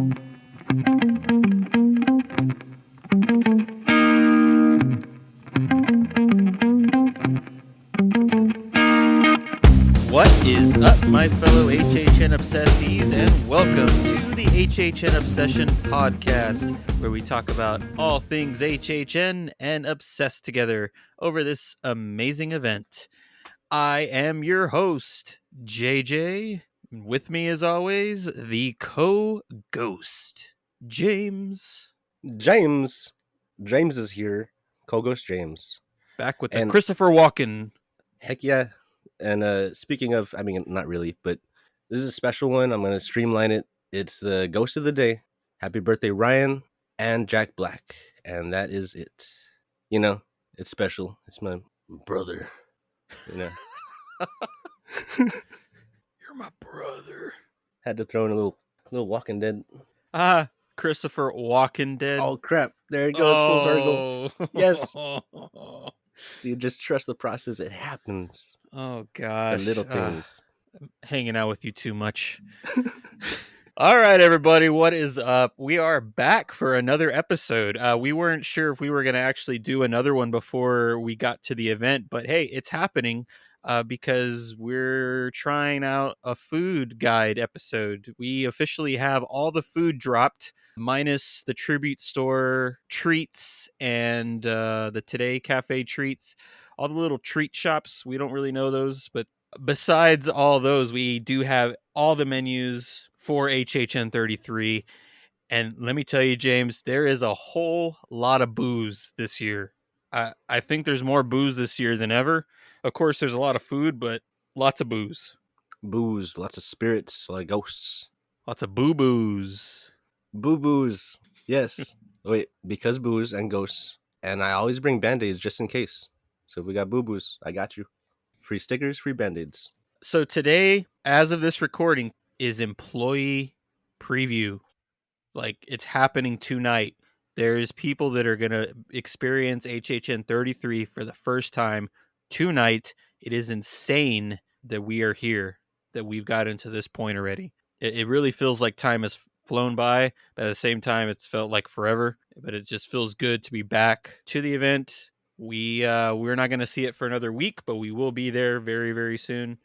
What is up, my fellow HHN obsessees, and welcome to the HHN Obsession Podcast, where we talk about all things HHN and obsess together over this amazing event. I am your host, JJ. With me, as always, the co-ghost, James. James is here. Co-ghost James. Back with the And Christopher Walken. heck yeah. And speaking of, I mean, not really, but this is a special one. I'm going to streamline it. It's the ghost of the day. Happy birthday, Ryan and Jack Black. And that is it. You know, it's special. It's my brother. You know. You're my brother. Had to throw in a little Walking Dead. Christopher Walken dead. Oh crap. There it goes. Full circle. Yes. Oh. You just trust the process. It happens. Oh gosh. The little things. Hanging out with you too much. All right, everybody, what is up? We are back for another episode. We weren't sure if we were going to actually do another one before we got to the event, but hey, it's happening because we're trying out a food guide episode. We officially have all the food dropped, minus the Tribute Store treats and the Today Cafe treats. All the little treat shops, we don't really know those, but besides all those, we do have all the menus for HHN33. And let me tell you, James, there is a whole lot of booze this year. I think there's more booze this year than ever. Of course, there's a lot of food, but lots of booze. Booze, lots of spirits, like ghosts. Lots of boo-boos. Boo-boos. Yes. Wait, because booze and ghosts. And I always bring Band-Aids just in case. So if we got boo-boos, I got you. Free stickers, free Band-Aids. So today, as of this recording, is employee preview. Like, it's happening tonight. There's people that are going to experience HHN 33 for the first time tonight. It is insane that we are here, that we've gotten to this point already. It really feels like time has flown by, but at the same time, it's felt like forever. But it just feels good to be back to the event. We're not going to see it for another week, but we will be there very, very soon.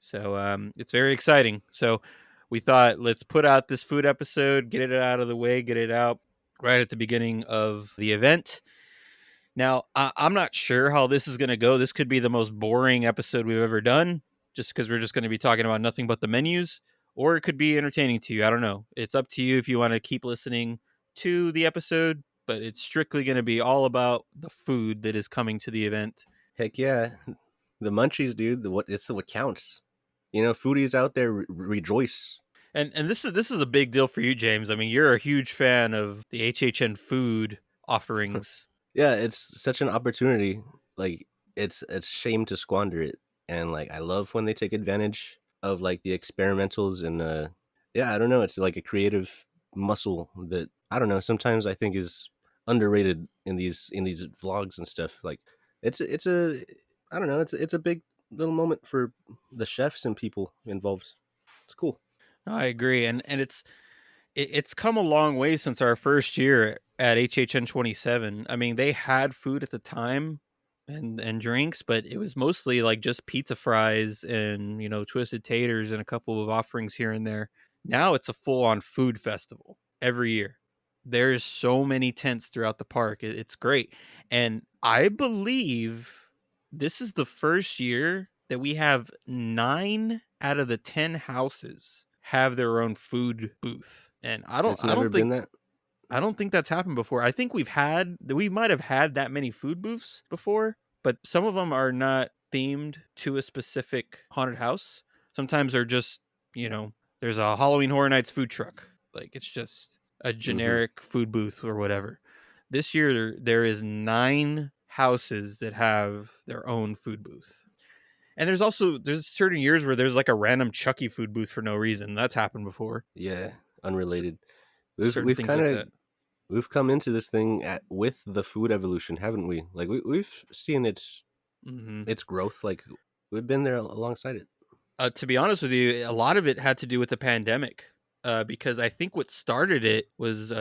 So it's very exciting. So we thought, let's put out this food episode, get it out of the way, get it out right at the beginning of the event. Now, I'm not sure how this is going to go. This could be the most boring episode we've ever done, just because we're just going to be talking about nothing but the menus, or it could be entertaining to you. I don't know. It's up to you if you want to keep listening to the episode, but it's strictly going to be all about the food that is coming to the event. Heck yeah. The munchies, dude. It's what counts. You know, foodies out there rejoice. And this is a big deal for you, James. I mean, you're a huge fan of the HHN food offerings. Yeah, it's such an opportunity. Like, it's shame to squander it. And like, I love when they take advantage of like the experimentals and yeah, I don't know. It's like a creative muscle that I don't know. Sometimes I think is underrated in these vlogs and stuff. Like, it's a I don't know. It's a big little moment for the chefs and people involved. It's cool. I agree, and it's come a long way since our first year at HHN27. I mean, they had food at the time and drinks, but it was mostly like just pizza fries and twisted taters and a couple of offerings here and there. Now it's a full-on food festival every year. There's so many tents throughout the park. It's great, and I believe this is the first year that we have 9 out of the 10 houses have their own food booth. And I don't think that's happened before. I think we might have had that many food booths before, but some of them are not themed to a specific haunted house. Sometimes they're just, there's a Halloween Horror Nights food truck. Like, it's just a generic food booth or whatever. This year there is 9 houses that have their own food booth. And there's certain years where there's like a random Chucky food booth for no reason. That's happened before. Yeah, unrelated. We've kind of we've come into this thing with the food evolution, haven't we? Like we've seen its growth. Like, we've been there alongside it. To be honest with you, a lot of it had to do with the pandemic. because I think what started it was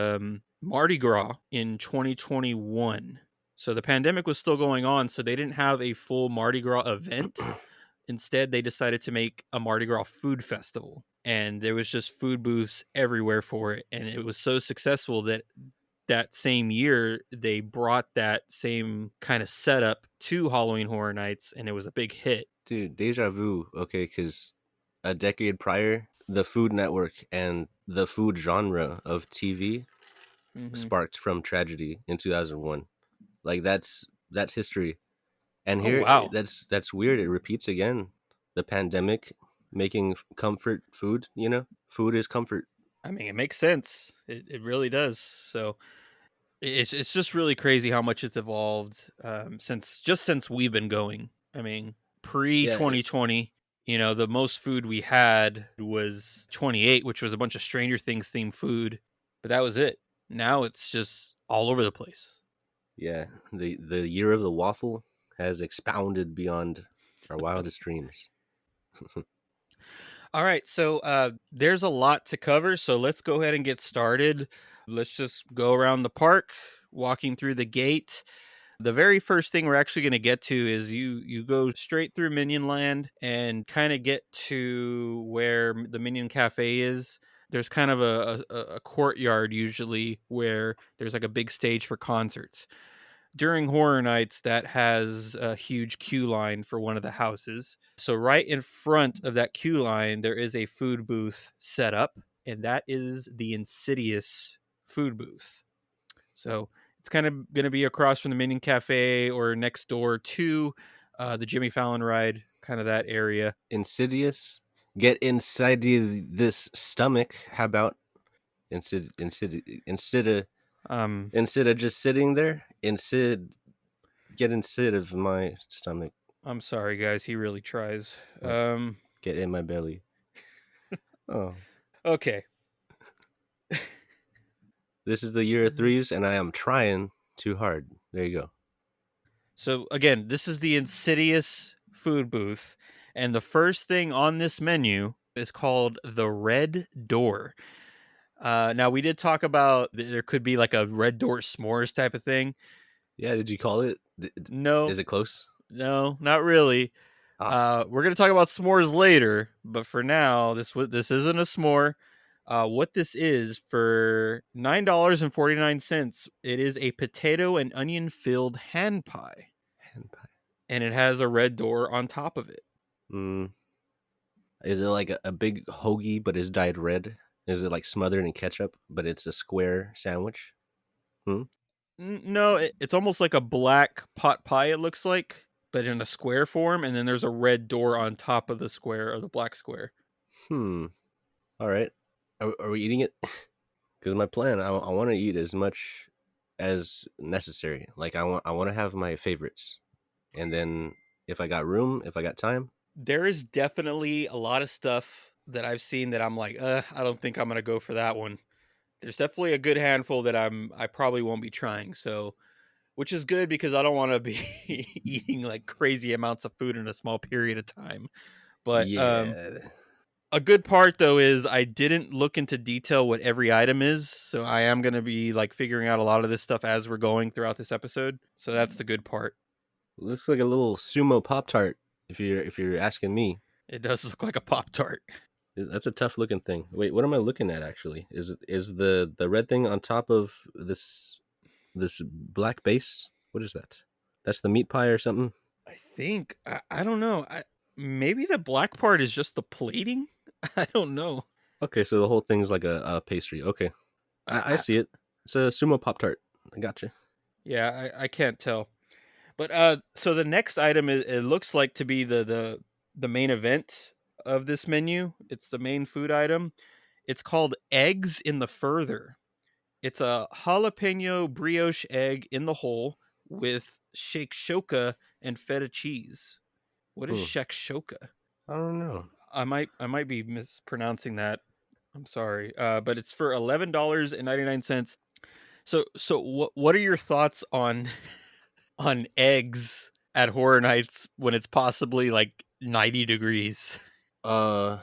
Mardi Gras in 2021. So the pandemic was still going on, so they didn't have a full Mardi Gras event. Instead, they decided to make a Mardi Gras food festival, and there was just food booths everywhere for it, and it was so successful that that same year they brought that same kind of setup to Halloween Horror Nights, and it was a big hit. Dude, deja vu. Okay, because a decade prior, the Food Network and the food genre of TV Hmm. sparked from tragedy in 2001. Like that's history. And Oh here, wow! that's weird. It repeats again. The pandemic making comfort food. You know, food is comfort. I mean, it makes sense. It really does. So it's just really crazy how much it's evolved since we've been going. I mean, pre Yeah, 2020, the most food we had was 28, which was a bunch of Stranger Things themed food, but that was it. Now it's just all over the place. yeah. The year of the waffle has expounded beyond our wildest dreams. All right, so there's a lot to cover, so let's go ahead and get started. Let's just go around the park, walking through the gate. The very first thing we're actually going to get to is you go straight through Minion Land and kind of get to where the Minion Cafe is. There's kind of a courtyard usually where there's like a big stage for concerts. During Horror Nights, that has a huge queue line for one of the houses. So right in front of that queue line, there is a food booth set up, and that is the Insidious food booth. So it's kind of going to be across from the Minion Cafe or next door to the Jimmy Fallon ride, kind of that area. Insidious. Get inside this stomach. How about Um, instead of just sitting there, get inside of my stomach. I'm sorry, guys. He really tries. Uh, get in my belly. Oh, Okay. this is the year of threes, and I am trying too hard. There you go. So again, this is the Insidious food booth, and the first thing on this menu is called the Red Door. Now we did talk about there could be like a Red Door s'mores type of thing. Yeah, did you call it? No, Is it close? no, not really. Ah, We're gonna talk about s'mores later, but for now, this isn't a s'more. What this is for $9.49, it is a potato and onion filled hand pie, hand pie. and it has a red door on top of it. Mm, is it like a big hoagie, but it's dyed red? Is it like smothered in ketchup, but it's a square sandwich? Hmm? No, it's almost like a black pot pie. It looks like, but in a square form, and then there's a red door on top of the square or the black square. Hmm. All right. Are we eating it? Because my plan, I want to eat as much as necessary. Like I want to have my favorites, and then if I got room, if I got time, There is definitely a lot of stuff that I've seen that I'm like, I don't think I'm gonna go for that one. There's definitely a good handful that I probably won't be trying. So, which is good because I don't want to be eating like crazy amounts of food in a small period of time. But yeah. a good part though is I didn't look into detail what every item is, so I am going to be like figuring out a lot of this stuff as we're going throughout this episode. So that's the good part. Looks like a little sumo pop tart. If you're asking me, It does look like a pop tart. that's a tough looking thing. Wait, what am I looking at? Actually, is the red thing on top of this black base? What is that? That's the meat pie or something. I think I don't know. Maybe the black part is just the plating. I don't know. Okay, so the whole thing's like a pastry. Okay, I, I I see it. It's a sumo pop tart. I gotcha. yeah, I can't tell. But so the next item it looks like to be the main event of this menu. It's the main food item. It's called eggs in the further. It's a jalapeno brioche egg in the hole with shakshoka and feta cheese. What is Hmm. shakshoka? I don't know. I might be mispronouncing that. I'm sorry. But it's for $11.99. So what are your thoughts on on eggs at Horror Nights when it's possibly like 90 degrees? Uh,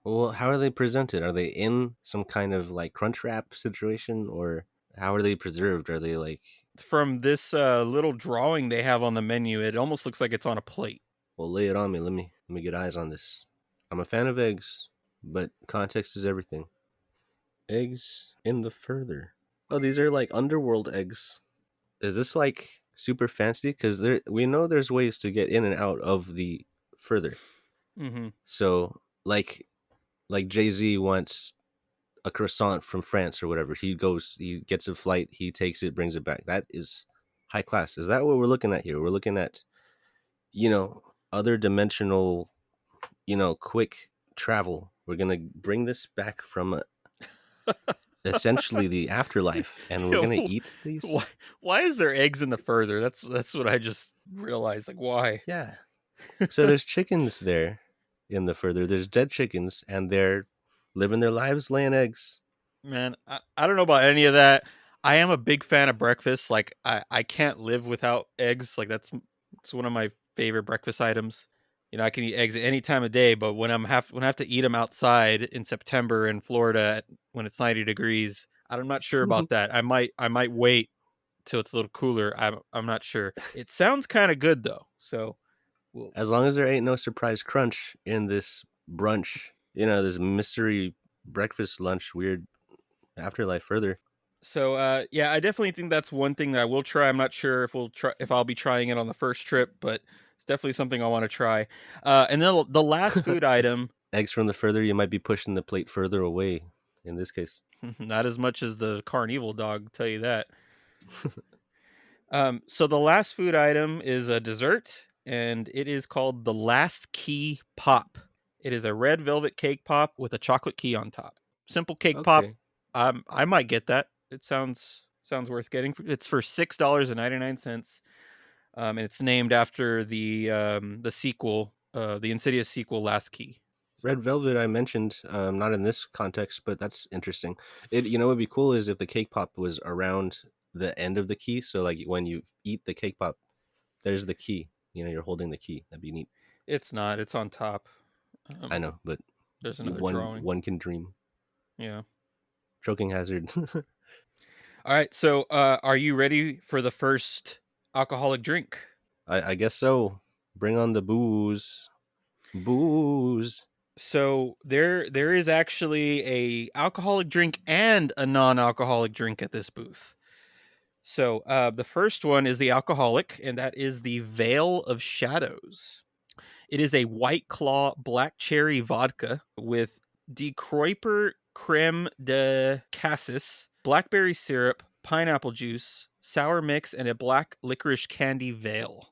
Well, how are they presented? Are they in some kind of like crunch wrap situation, or how are they preserved? Are they like, From this little drawing they have on the menu, it almost looks like it's on a plate. well, lay it on me. Let me get eyes on this. I'm a fan of eggs, but context is everything. Eggs in the further. Oh, these are like underworld eggs. Is this like super fancy? Because there, we know there's ways to get in and out of the further. Hmm. So like Jay Z wants a croissant from France or whatever. He goes, he gets a flight, he takes it, brings it back. That is high class. Is that what we're looking at here? We're looking at, you know, other dimensional, quick travel. We're gonna bring this back from essentially the afterlife, and we're You gonna know, eat these. why why is there eggs in the further? That's what I just realized. Like why? Yeah. So there's chickens there in the further. There's dead chickens, and they're living their lives laying eggs. Man, I don't know about any of that. I am a big fan of breakfast. Like I can't live without eggs. Like it's one of my favorite breakfast items. You know, I can eat eggs at any time of day, but when I have to eat them outside in September in Florida when it's 90 degrees, I'm not sure about that. I might wait till it's a little cooler. I'm not sure. It sounds kind of good though. So we'll As long as there ain't no surprise crunch in this brunch, this mystery breakfast lunch weird afterlife further. Yeah, I definitely think that's one thing that I will try. I'm not sure if I'll be trying it on the first trip, but it's definitely something I want to try. And then the last food item, Eggs from the further, you might be pushing the plate further away in this case. not as much as the carnival dog, tell you that. So the last food item is a dessert, and it is called the Last Key Pop. It is a red velvet cake pop with a chocolate key on top. Simple cake pop. Okay. I might get that. It sounds worth getting. It's for $6.99. And it's named after the sequel, the Insidious sequel, Last Key. So Red velvet, I mentioned, not in this context, but that's interesting. What'd be cool is if the cake pop was around the end of the key. So, like, when you eat the cake pop, there's the key. You're holding the key. That'd be neat. it's not. It's on top. I Um, know, but there's another one drawing. one can dream. Yeah. Choking hazard. All right. So, are you ready for the first alcoholic drink? I guess so. Bring on the booze. Booze. So there is actually a alcoholic drink and a non-alcoholic drink at this booth. So the first one is the alcoholic, and that is the Veil of Shadows. It is a White Claw black cherry vodka with De Kruiper creme de cassis, blackberry syrup, pineapple juice, sour mix, and a black licorice candy veil.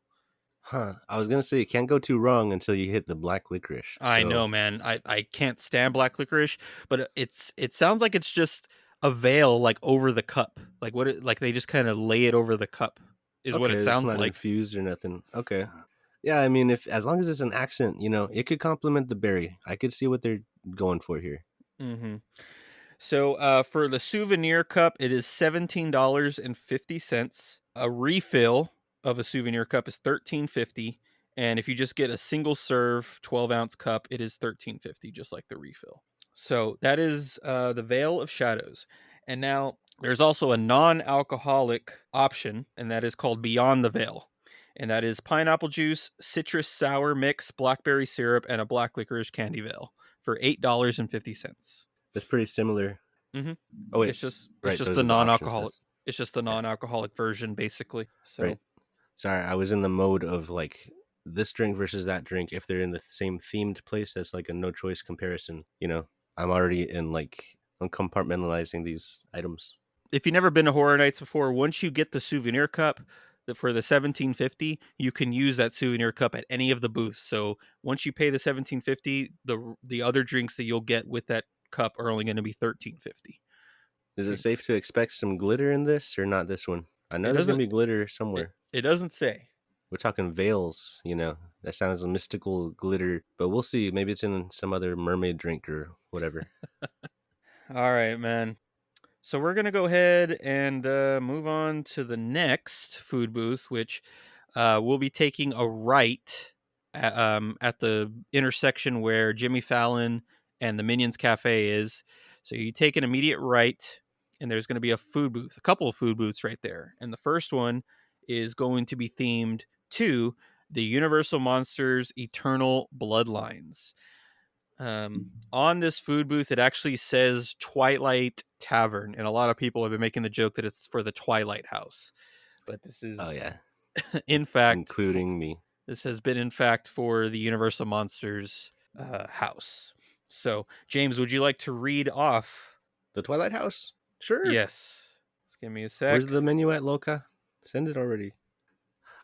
Huh. I was gonna say you can't go too wrong until you hit the black licorice. I So know, man. I can't stand black licorice, but it sounds like it's just a veil like over the cup. Like they just kind of lay it over the cup is what okay, it it's sounds not like. infused or nothing. Okay. Yeah, I mean, if as long as it's an accent, it could complement the berry. I could see what they're going for here. Hmm. So for the souvenir cup, it is $17.50. A refill of a souvenir cup is $13.50, and if you just get a single serve 12-ounce cup, it is $13.50, just like the refill. So that is the Veil of Shadows. And now there's also a non-alcoholic option, and that is called Beyond the Veil. And that is pineapple juice, citrus sour mix, blackberry syrup, and a black licorice candy veil for $8.50. That's pretty similar. Mm-hmm. Oh wait, It's right. just Those the are the options. non-alcoholic. It's just the Yeah, non-alcoholic version, basically. right. So Sorry, I was in the mode of like this drink versus that drink. If they're in the same themed place, that's like a no choice comparison. I'm already in like I'm compartmentalizing these items. if you've never been to Horror Nights before, once you get the souvenir cup for the 1750, you can use that souvenir cup at any of the booths. So once you pay the 1750, the other drinks that you'll get with that cup are only going to be 1350. Is it safe to expect some glitter in this or not this one? I know It there's gonna doesn't be glitter it, somewhere. it doesn't say. We're talking veils. That sounds a mystical glitter, but we'll see. Maybe it's in some other mermaid drink or whatever. All right, man. So we're gonna go ahead and move on to the next food booth, which we'll be taking a right at the intersection where Jimmy Fallon and the Minions Cafe is. So you take an immediate right, and there's going to be a food booth, a couple of food booths right there. And the first one is going to be themed to the Universal Monsters Eternal Bloodlines. On this food booth, it actually says Twilight Tavern, and a lot of people have been making the joke that it's for the Twilight House. But this Oh is, yeah, in fact, including me. this has been, in fact, for the Universal Monsters house. So, James, would you like to read off? The Twilight House? Sure. Yes. Just give me a Where's sec. the menu at, Loca? Send it already.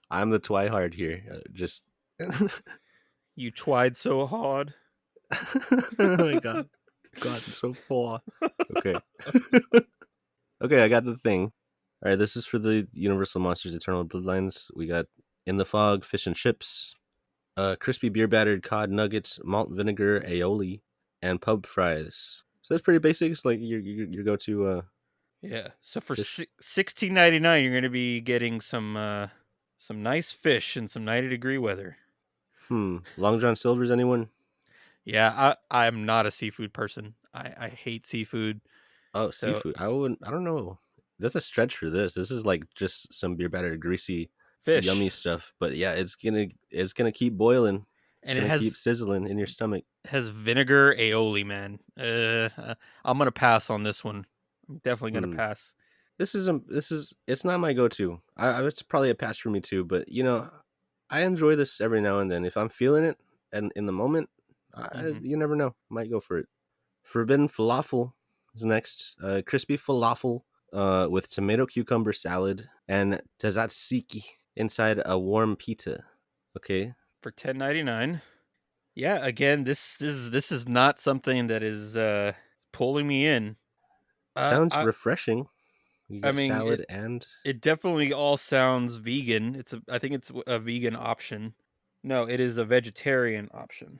I'm the Twihard here. Just. oh You tried so hard. my god. God, so far. Okay. okay, I got the thing. All right, this is for the Universal Monsters Eternal Bloodlines. We got In the Fog, Fish and Chips, crispy beer battered cod nuggets, malt vinegar aioli, and pub fries. So that's pretty basic. It's like your go to Yeah. So for fish. $16.99, you're going to be getting some nice fish in some 90-degree weather. Long John Silver's anyone? Yeah, I'm not a seafood person. I hate seafood. Oh, So seafood. I wouldn't. I don't know. That's a stretch for this. This is like just some beer battered, greasy, fish, yummy stuff. But yeah, it's gonna keep boiling. It's and it gonna keep has sizzling in your stomach. vinegar aioli, man. I'm gonna pass on this one. I'm definitely gonna Hmm. pass. This is it's not my go to. It's probably a pass for me too. But I enjoy this every now and then. If I'm feeling it and in the moment, Hmm. you never know. I might go for it. Forbidden falafel is next. Crispy falafel with tomato cucumber salad and tzatziki inside a warm pita. Okay, For $10.99. Yeah, again, this is not something that is pulling me in. sounds I refreshing. You I get mean salad and it definitely all sounds vegan. I think it's a vegan option. No, it is a vegetarian option.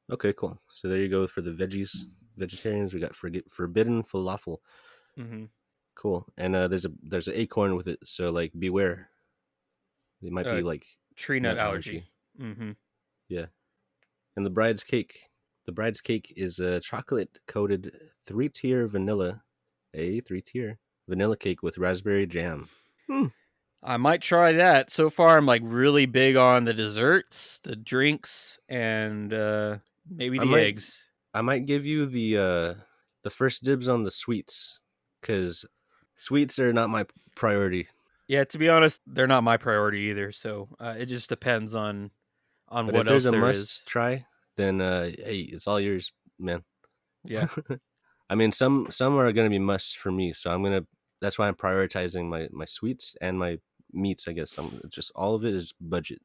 okay, cool. So there you go for the veggies. Vegetarians, we got forbidden falafel. Hmm. Cool. And there's an acorn with it, so like beware. It might Uh, be like tree nut nut allergy. allergy. Hmm. Yeah. And the bride's cake. The bride's cake is a chocolate coated 3-tier vanilla, a 3-tier vanilla cake with raspberry jam. Hmm. I might try that. So far, I'm like really big on the desserts, the drinks, and maybe I the might eggs. I might give you the first dibs on the sweets because sweets are not my priority. Yeah, to be honest, they're not my priority either. So it just depends on But if what there's else a there is. must try, then hey, it's all yours, man. Yeah. I mean, some are gonna be musts for me, so I'm gonna. That's why I'm prioritizing my sweets and my meats. I guess I'm just all of it is budget.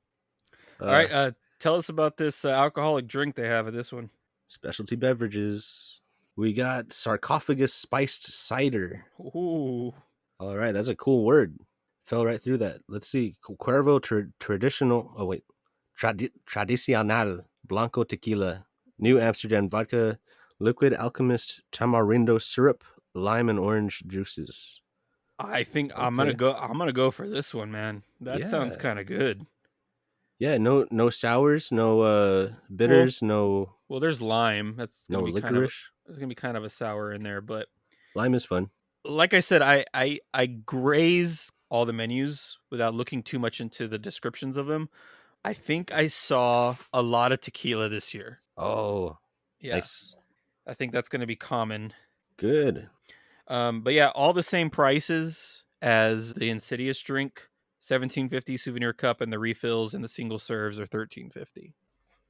All right. Uh, Tell us about this alcoholic drink they have at this one. specialty beverages. We got sarcophagus spiced cider. Ooh. All right, that's a cool word. Fell right through that. Let's see. Cuervo traditional. Oh wait, tradicional blanco tequila, New Amsterdam vodka, liquid alchemist tamarindo syrup, lime and orange juices. I think I'm gonna Okay. go. I'm gonna go for this one, man. That sounds Yeah. kind of good. Yeah, no sours, no Well, bitters, no there's lime. no licorice. There's gonna be kind of a sour in there, but Lime is fun. like I said, I graze all the menus without looking too much into the descriptions of them. I think I saw a lot of tequila this year. Oh, Yeah, nice. I think that's gonna be common. Good. But yeah, all the same prices as the Insidious drink. 17.50 souvenir cup, and the refills and the single serves are 13.50.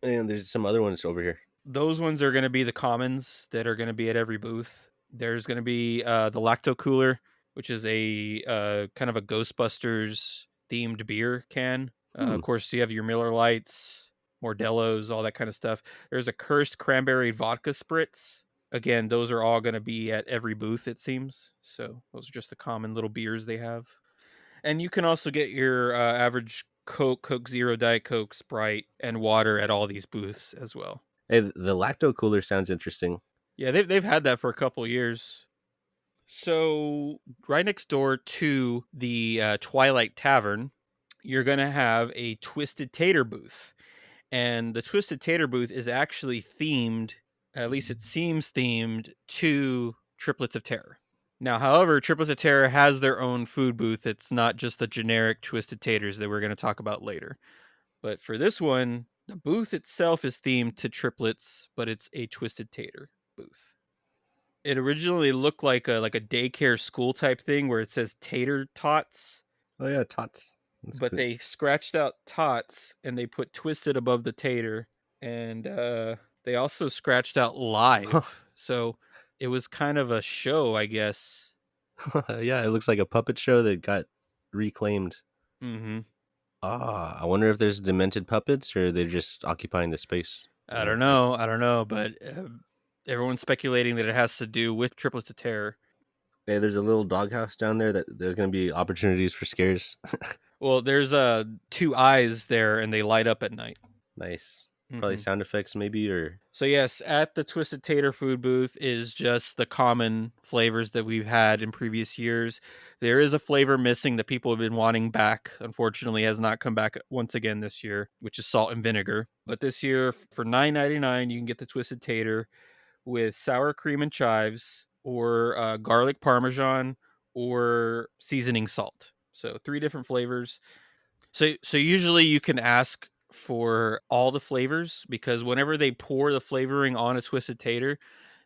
And there's some other ones over here. Those ones are going to be the commons that are going to be at every booth. There's going to be the Lacto Cooler, which is a kind of a Ghostbusters themed beer can. Hmm. Of course, you have your Miller Lights, Mordellos, all that kind of stuff. There's a Cursed Cranberry Vodka Spritz. Again, those are all going to be at every booth, it seems. So those are just the common little beers they have. And you can also get your average Coke, Coke Zero, Diet Coke, Sprite, and water at all these booths as well. Hey, the lacto cooler sounds interesting. Yeah, they've had that for a couple years. So right next door to the Twilight Tavern, you're gonna have a Twisted Tater booth, and the Twisted Tater booth is actually themed. At least it seems themed to Triplets of Terror. Now, however, Triplets of Terror has their own food booth. It's not just the generic Twisted Taters that we're going to talk about later. But for this one, the booth itself is themed to triplets, but it's a Twisted Tater booth. It originally looked like a daycare school type thing where it says Tater Tots, Oh yeah, tots. That's but good. they scratched out Tots and they put Twisted above the Tater, and they also scratched out Live. So it was kind of a show, I guess. Yeah, it looks like a puppet show that got reclaimed. Hmm. Ah, I wonder if there's demented puppets or they're just occupying the space. I don't know. I don't know, but everyone's speculating that it has to do with Triplets of Terror. Hey, there's a little doghouse down there that there's going to be opportunities for scares. Well, there's two eyes there, and they light up at night. Nice. Probably Hmm. sound effects, maybe, or So yes, at the Twisted Tater food booth is just the common flavors that we've had in previous years. There is a flavor missing that people have been wanting back. Unfortunately, has not come back once again this year, which is salt and vinegar. But this year, for $9.99, you can get the Twisted Tater with sour cream and chives, or garlic parmesan, or seasoning salt. So three different flavors. So usually you can ask for all the flavors, because whenever they pour the flavoring on a Twisted Tater,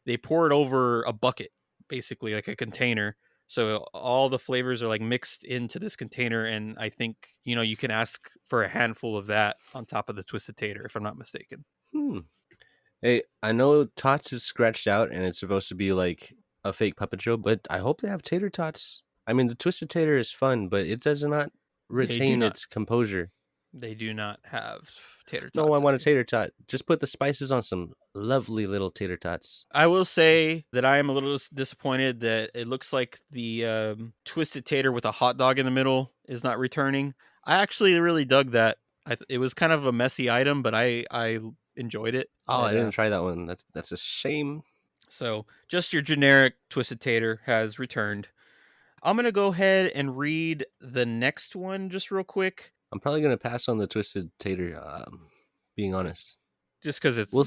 they pour it over a bucket, basically like a container. So all the flavors are like mixed into this container, and I think you can ask for a handful of that on top of the Twisted Tater, if I'm not mistaken. hmm. Hey, I know Tots is scratched out and it's supposed to be like a fake puppet show, but I hope they have tater tots. I mean, the Twisted Tater is fun, but it does not They do retain not. its composure. They do not have tater No, I tots want this a year. tater tot. Just put the spices on some lovely little tater tots. I will say that I am a little disappointed that it looks like the Twisted Tater with a hot dog in the middle is not returning. I actually really dug that. It was kind of a messy item, but I enjoyed it. Oh, I And didn't try that one. That's a shame. so just your generic Twisted Tater has returned. I'm gonna go ahead and read the next one just real quick, I'm probably gonna pass on the Twisted Tater. Being honest, just because we'll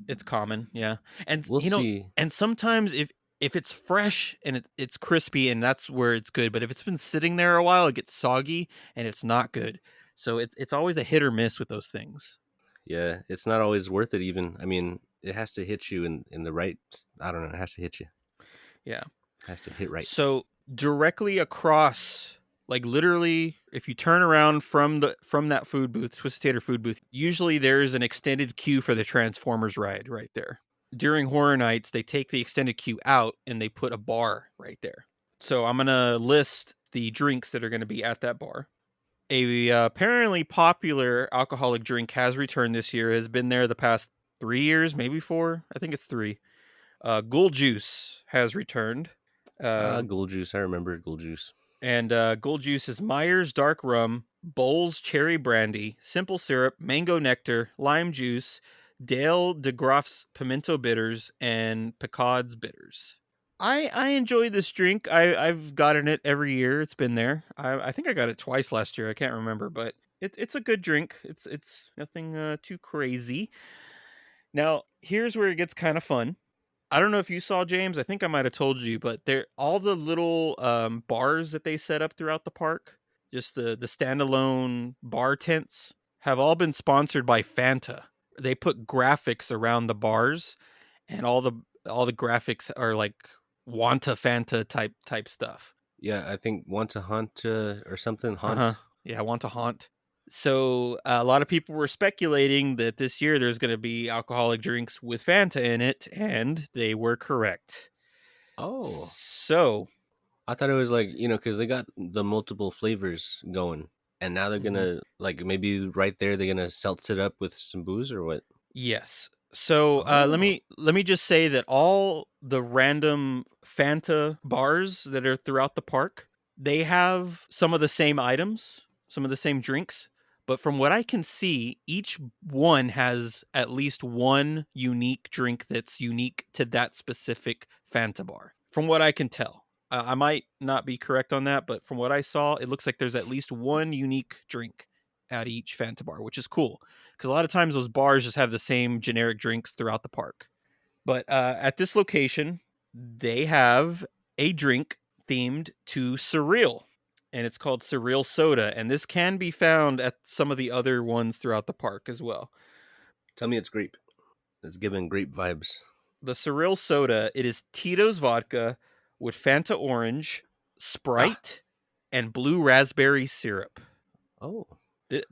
it's common, yeah. And we'll see. and sometimes if it's fresh and it's crispy, and that's where it's good, but if it's been sitting there a while, it gets soggy and it's not good. So it's always a hit or miss with those things. Yeah, it's not always worth it. Even I mean, it has to hit you in the right. I don't know. It has to hit you. Yeah. It has to hit right. So directly across, like literally, if you turn around from that food booth, Twisted Tater food booth, usually there's an extended queue for the Transformers ride right there. During Horror Nights, they take the extended queue out and they put a bar right there. So I'm gonna list the drinks that are going to be at that bar. A apparently popular alcoholic drink has returned this year. Has been there the past 3 years, maybe four. I think it's three. Ghoul Juice has returned. Ah, Um, Gold Juice. I remember Gold Juice. and Gold Juice is Myers Dark Rum, Bowls Cherry Brandy, Simple Syrup, Mango Nectar, Lime Juice, Dale DeGroff's Pimento Bitters, and Picard's Bitters. I enjoy this drink. I've gotten it every year. It's been there. I think I got it twice last year. I can't remember, but it's a good drink. It's nothing too crazy. Now here's where it gets kind of fun. I don't know if you saw, James. I think I might have told you, but there all the little bars that they set up throughout the park, just the standalone bar tents, have all been sponsored by Fanta. They put graphics around the bars, and all the graphics are like Wanta Fanta type stuff. Yeah, I think Want to Haunt or something. Uh huh. Haunt. Yeah, Wanta Haunt. So a lot of people were speculating that this year there's going to be alcoholic drinks with Fanta in it, and they were correct. Oh, So, I thought it was like because they got the multiple flavors going, and now they're mhm, gonna like maybe right there they're gonna seltz it up with some booze or what? yes. So, let Oh, me just say that all the random Fanta bars that are throughout the park, they have some of the same items, some of the same drinks, but from what I can see, each one has at least one unique drink that's unique to that specific Fanta bar. From what I can tell. I might not be correct on that, but from what I saw, it looks like there's at least one unique drink at each Fanta bar, which is cool because a lot of times those bars just have the same generic drinks throughout the park. But at this location, they have a drink themed to cereal, and it's called Cereal Soda. And this can be found at some of the other ones throughout the park as well. Tell me it's grape. It's giving grape vibes. The Cereal Soda, it is Tito's vodka with Fanta Orange, Ah, Sprite, and blue raspberry syrup. oh, Th-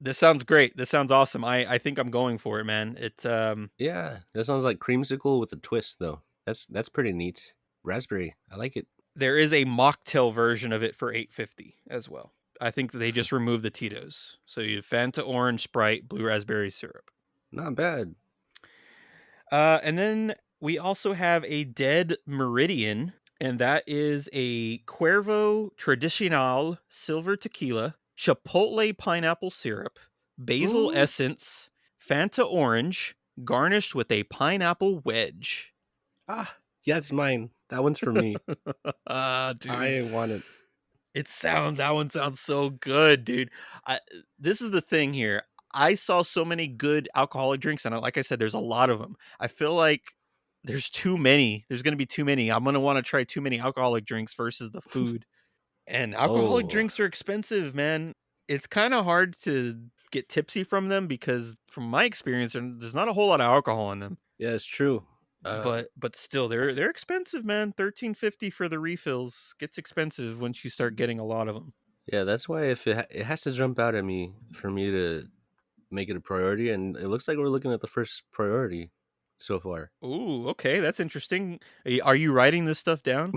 This sounds great. This sounds awesome. I think I'm going for it, man. It's yeah. That sounds like creamsicle with a twist, though. That's pretty neat. Raspberry, I like it. there is a mocktail version of it for 850 as well. I think they just removed the Tito's. So you have Fanta Orange, Sprite, blue raspberry syrup. Not bad. And then we also have a Dead Meridian, and that is a Cuervo Tradicional Silver Tequila, Chipotle Pineapple Syrup, Basil Mm. Essence, Fanta Orange, garnished with a pineapple wedge. Ah, yeah, it's mine. That one's for me. Dude, I want it. that one sounds so good, dude. I This is the thing here. I saw so many good alcoholic drinks, and like I said, there's a lot of them. I feel like there's too many. There's gonna be too many. I'm gonna want to try too many alcoholic drinks versus the food. And alcoholic Oh, drinks are expensive, man. It's kind of hard to get tipsy from them because, from my experience, there's not a whole lot of alcohol in them. yeah, it's true. But still, they're expensive, man. 13.50 for the refills gets expensive once you start getting a lot of them. Yeah, that's why if it has to jump out at me for me to make it a priority, and it looks like we're looking at the first priority so far. Ooh, okay, that's interesting. Are you writing this stuff down?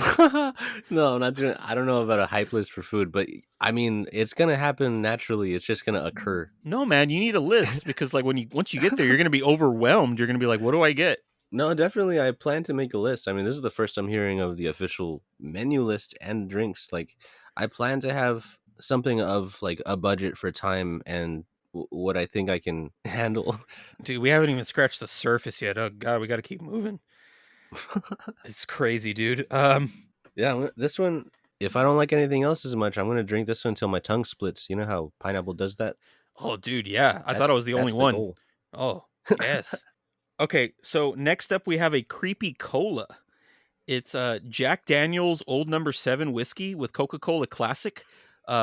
No, I'm not doing. I don't know about a hype list for food, but I mean, it's gonna happen naturally. It's just gonna occur. No, man, you need a list because, like, once you get there, you're gonna be overwhelmed. You're gonna be like, "What do I get?" No, definitely. I plan to make a list. I mean, this is the first I'm hearing of the official menu list and drinks. Like, I plan to have something of like a budget for time and what I think I can handle. Dude, we haven't even scratched the surface yet. Oh god, we got to keep moving. It's crazy, dude. Yeah, this one. If I don't like anything else as much, I'm gonna drink this one until my tongue splits. You know how pineapple does that? Oh, dude, yeah. I thought That's I was the only that's the one. goal. Oh, yes. Okay, so next up we have a creepy cola. It's Jack Daniel's Old Number 7 whiskey with Coca-Cola Classic,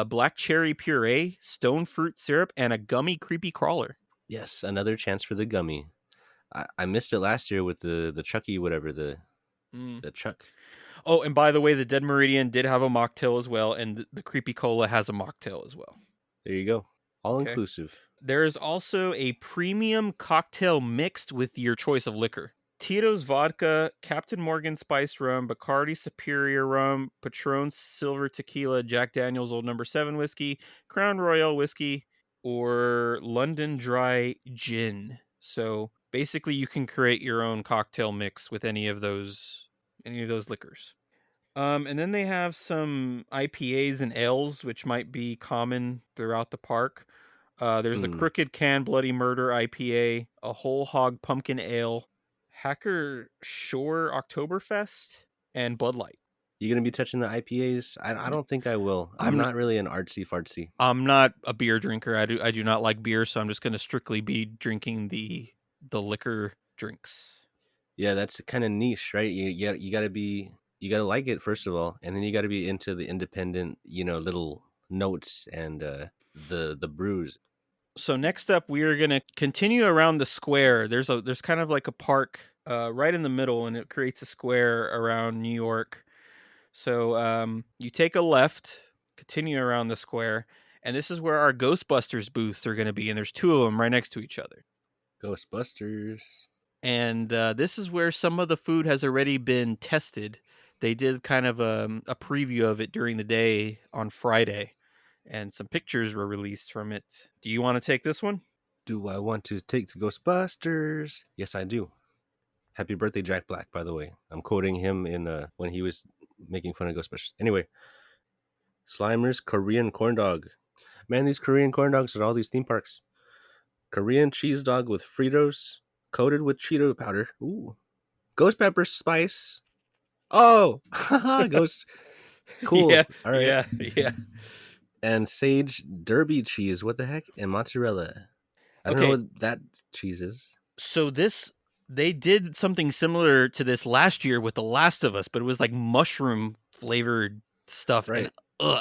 black cherry puree, stone fruit syrup, and a gummy creepy crawler. Yes, another chance for the gummy. I missed it last year with the Chucky whatever Mm. the Chuck. Oh, and by the way, the Dead Meridian did have a mocktail as well, and the creepy cola has a mocktail as well. There you go, all Okay. inclusive. There is also a premium cocktail mixed with your choice of liquor. Tito's vodka, Captain Morgan spiced rum, Bacardi Superior rum, Patron Silver tequila, Jack Daniel's Old Number 7 whiskey, Crown Royal whiskey, or London Dry gin. So basically you can create your own cocktail mix with any of those liquors. And then they have some IPAs and ales, which might be common throughout the park. There's a Mm. Crooked Can Bloody Murder IPA, a Whole Hog Pumpkin Ale, Hacker Shore Oktoberfest, and Bud Light. You gonna be touching the IPAs? I don't think I will. I'm I'm not really an artsy fartsy. I'm not a beer drinker. I do not like beer, so I'm just going to strictly be drinking the liquor drinks. Yeah, that's kind of niche, right? You gotta be you gotta like it first of all, and then you gotta be into the independent, little notes and the brews. So next up, we are going to continue around the square. There's kind of like a park right in the middle, and it creates a square around New York. So you take a left, continue around the square, and this is where our Ghostbusters booths are going to be. And there's two of them right next to each other. Ghostbusters. And this is where some of the food has already been tested. They did kind of a preview of it during the day on Friday, and some pictures were released from it. Do you want to take this one? Do I want to take the Ghostbusters? Yes, I do. Happy birthday, Jack Black, by the way. I'm quoting him in when he was making fun of Ghostbusters. Anyway, Slimer's Korean corn dog. Man, these Korean corn dogs at all these theme parks. Korean cheese dog with Fritos, coated with Cheeto powder. Ooh. Ghost pepper spice. Oh, ghost. Yeah, Cool. All right. yeah, yeah. And sage derby cheese. What the heck? And mozzarella. I don't know Okay, what that cheese is. so this They did something similar to this last year with The Last of Us, but it was like mushroom flavored stuff, and Right.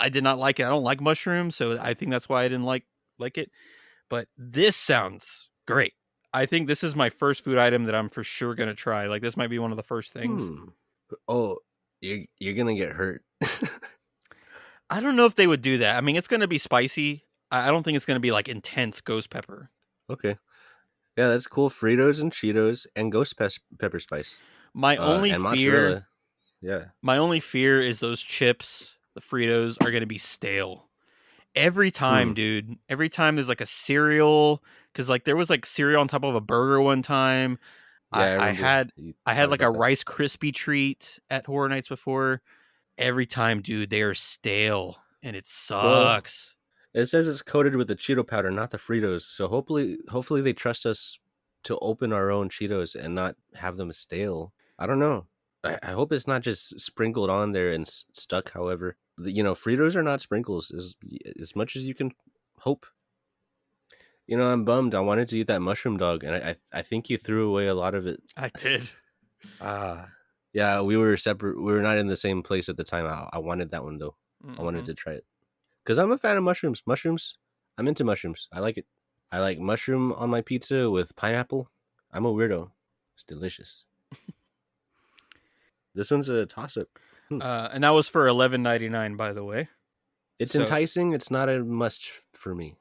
I did not like it. I don't like mushrooms, so I think that's why I didn't like it. But this sounds great. I think this is my first food item that I'm for sure gonna try. Like this might be one of the first things. Hmm. Oh, you're gonna get hurt. I don't know if they would do that. I mean, it's gonna be spicy. I don't think it's gonna be like intense ghost pepper. Okay. Yeah, that's cool. Fritos and Cheetos and pepper spice. My only And fear, mozzarella. Yeah. my only fear is those chips, the Fritos, are gonna be stale. Every time, Hmm. dude. Every time there's like a cereal, because like there was like cereal on top of a burger one time. Yeah, I I I remember had you I had talking like a about that. Rice Krispie treat at Horror Nights before. Every time, dude, they are stale and it Well, sucks. it says it's coated with the Cheeto powder, not the Fritos. So hopefully they trust us to open our own Cheetos and not have them stale. I don't know. I hope it's not just sprinkled on there and stuck. However, Fritos are not sprinkles as much as you can hope. I'm bummed. I wanted to eat that mushroom dog, and I think you threw away a lot of it. I did. Ah, yeah, we were separate. We were not in the same place at the time. I wanted that one though. I wanted Mm-hmm. to try it because I'm a fan of mushrooms. Mushrooms, I'm into mushrooms. I like it. I like mushroom on my pizza with pineapple. I'm a weirdo. It's delicious. This one's a toss up. Hmm. And that was for $11.99, by the way. It's So, enticing. It's not a must for me,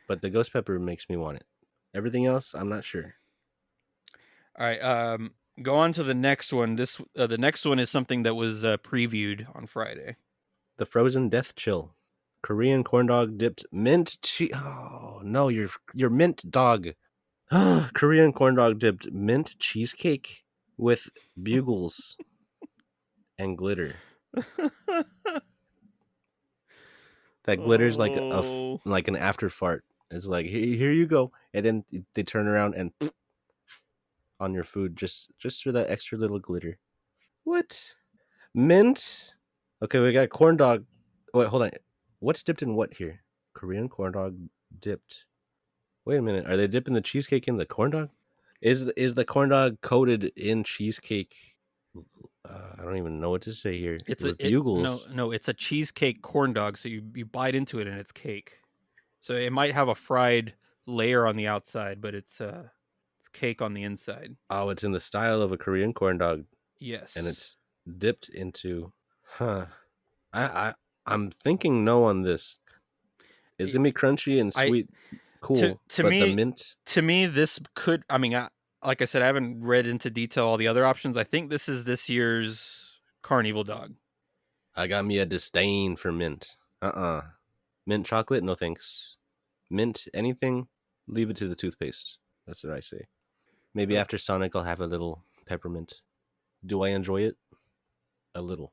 but the ghost pepper makes me want it. Everything else, I'm not sure. all right. Go on to the next one. The next one is something that was previewed on Friday. The frozen death chill. Korean corn dog dipped mint cheese. Oh no, your mint dog. Korean corn dog dipped mint cheesecake with bugles and glitter. That glitters like Oh, like an after fart. It's like here you go, and then they turn around and on your food just for that extra little glitter. What mint? Okay, we got corn dog. Wait, hold on. What's dipped in what here? Korean corn dog dipped. Wait a minute. Are they dipping the cheesecake in the corn dog? Is the corn dog coated in cheesecake? I don't even know what to say here. it's With a it no bugles. no it's a cheesecake corn dog. So you bite into it and it's cake. So it might have a fried layer on the outside, but it's cake on the inside. Oh, it's in the style of a Korean corn dog, and Yes. it's dipped into. Huh. I I I'm thinking no on this. It's It, gonna be crunchy and I sweet, to cool, to but the me mint. to me this could. I mean, like I said, I haven't read into detail all the other options. I think this is this year's Carnival dog. I got me a disdain for mint. Mint chocolate, no thanks. Mint anything, leave it to the toothpaste. That's what I say. Maybe Oh, after Sonic, I'll have a little peppermint. Do I enjoy it? A little.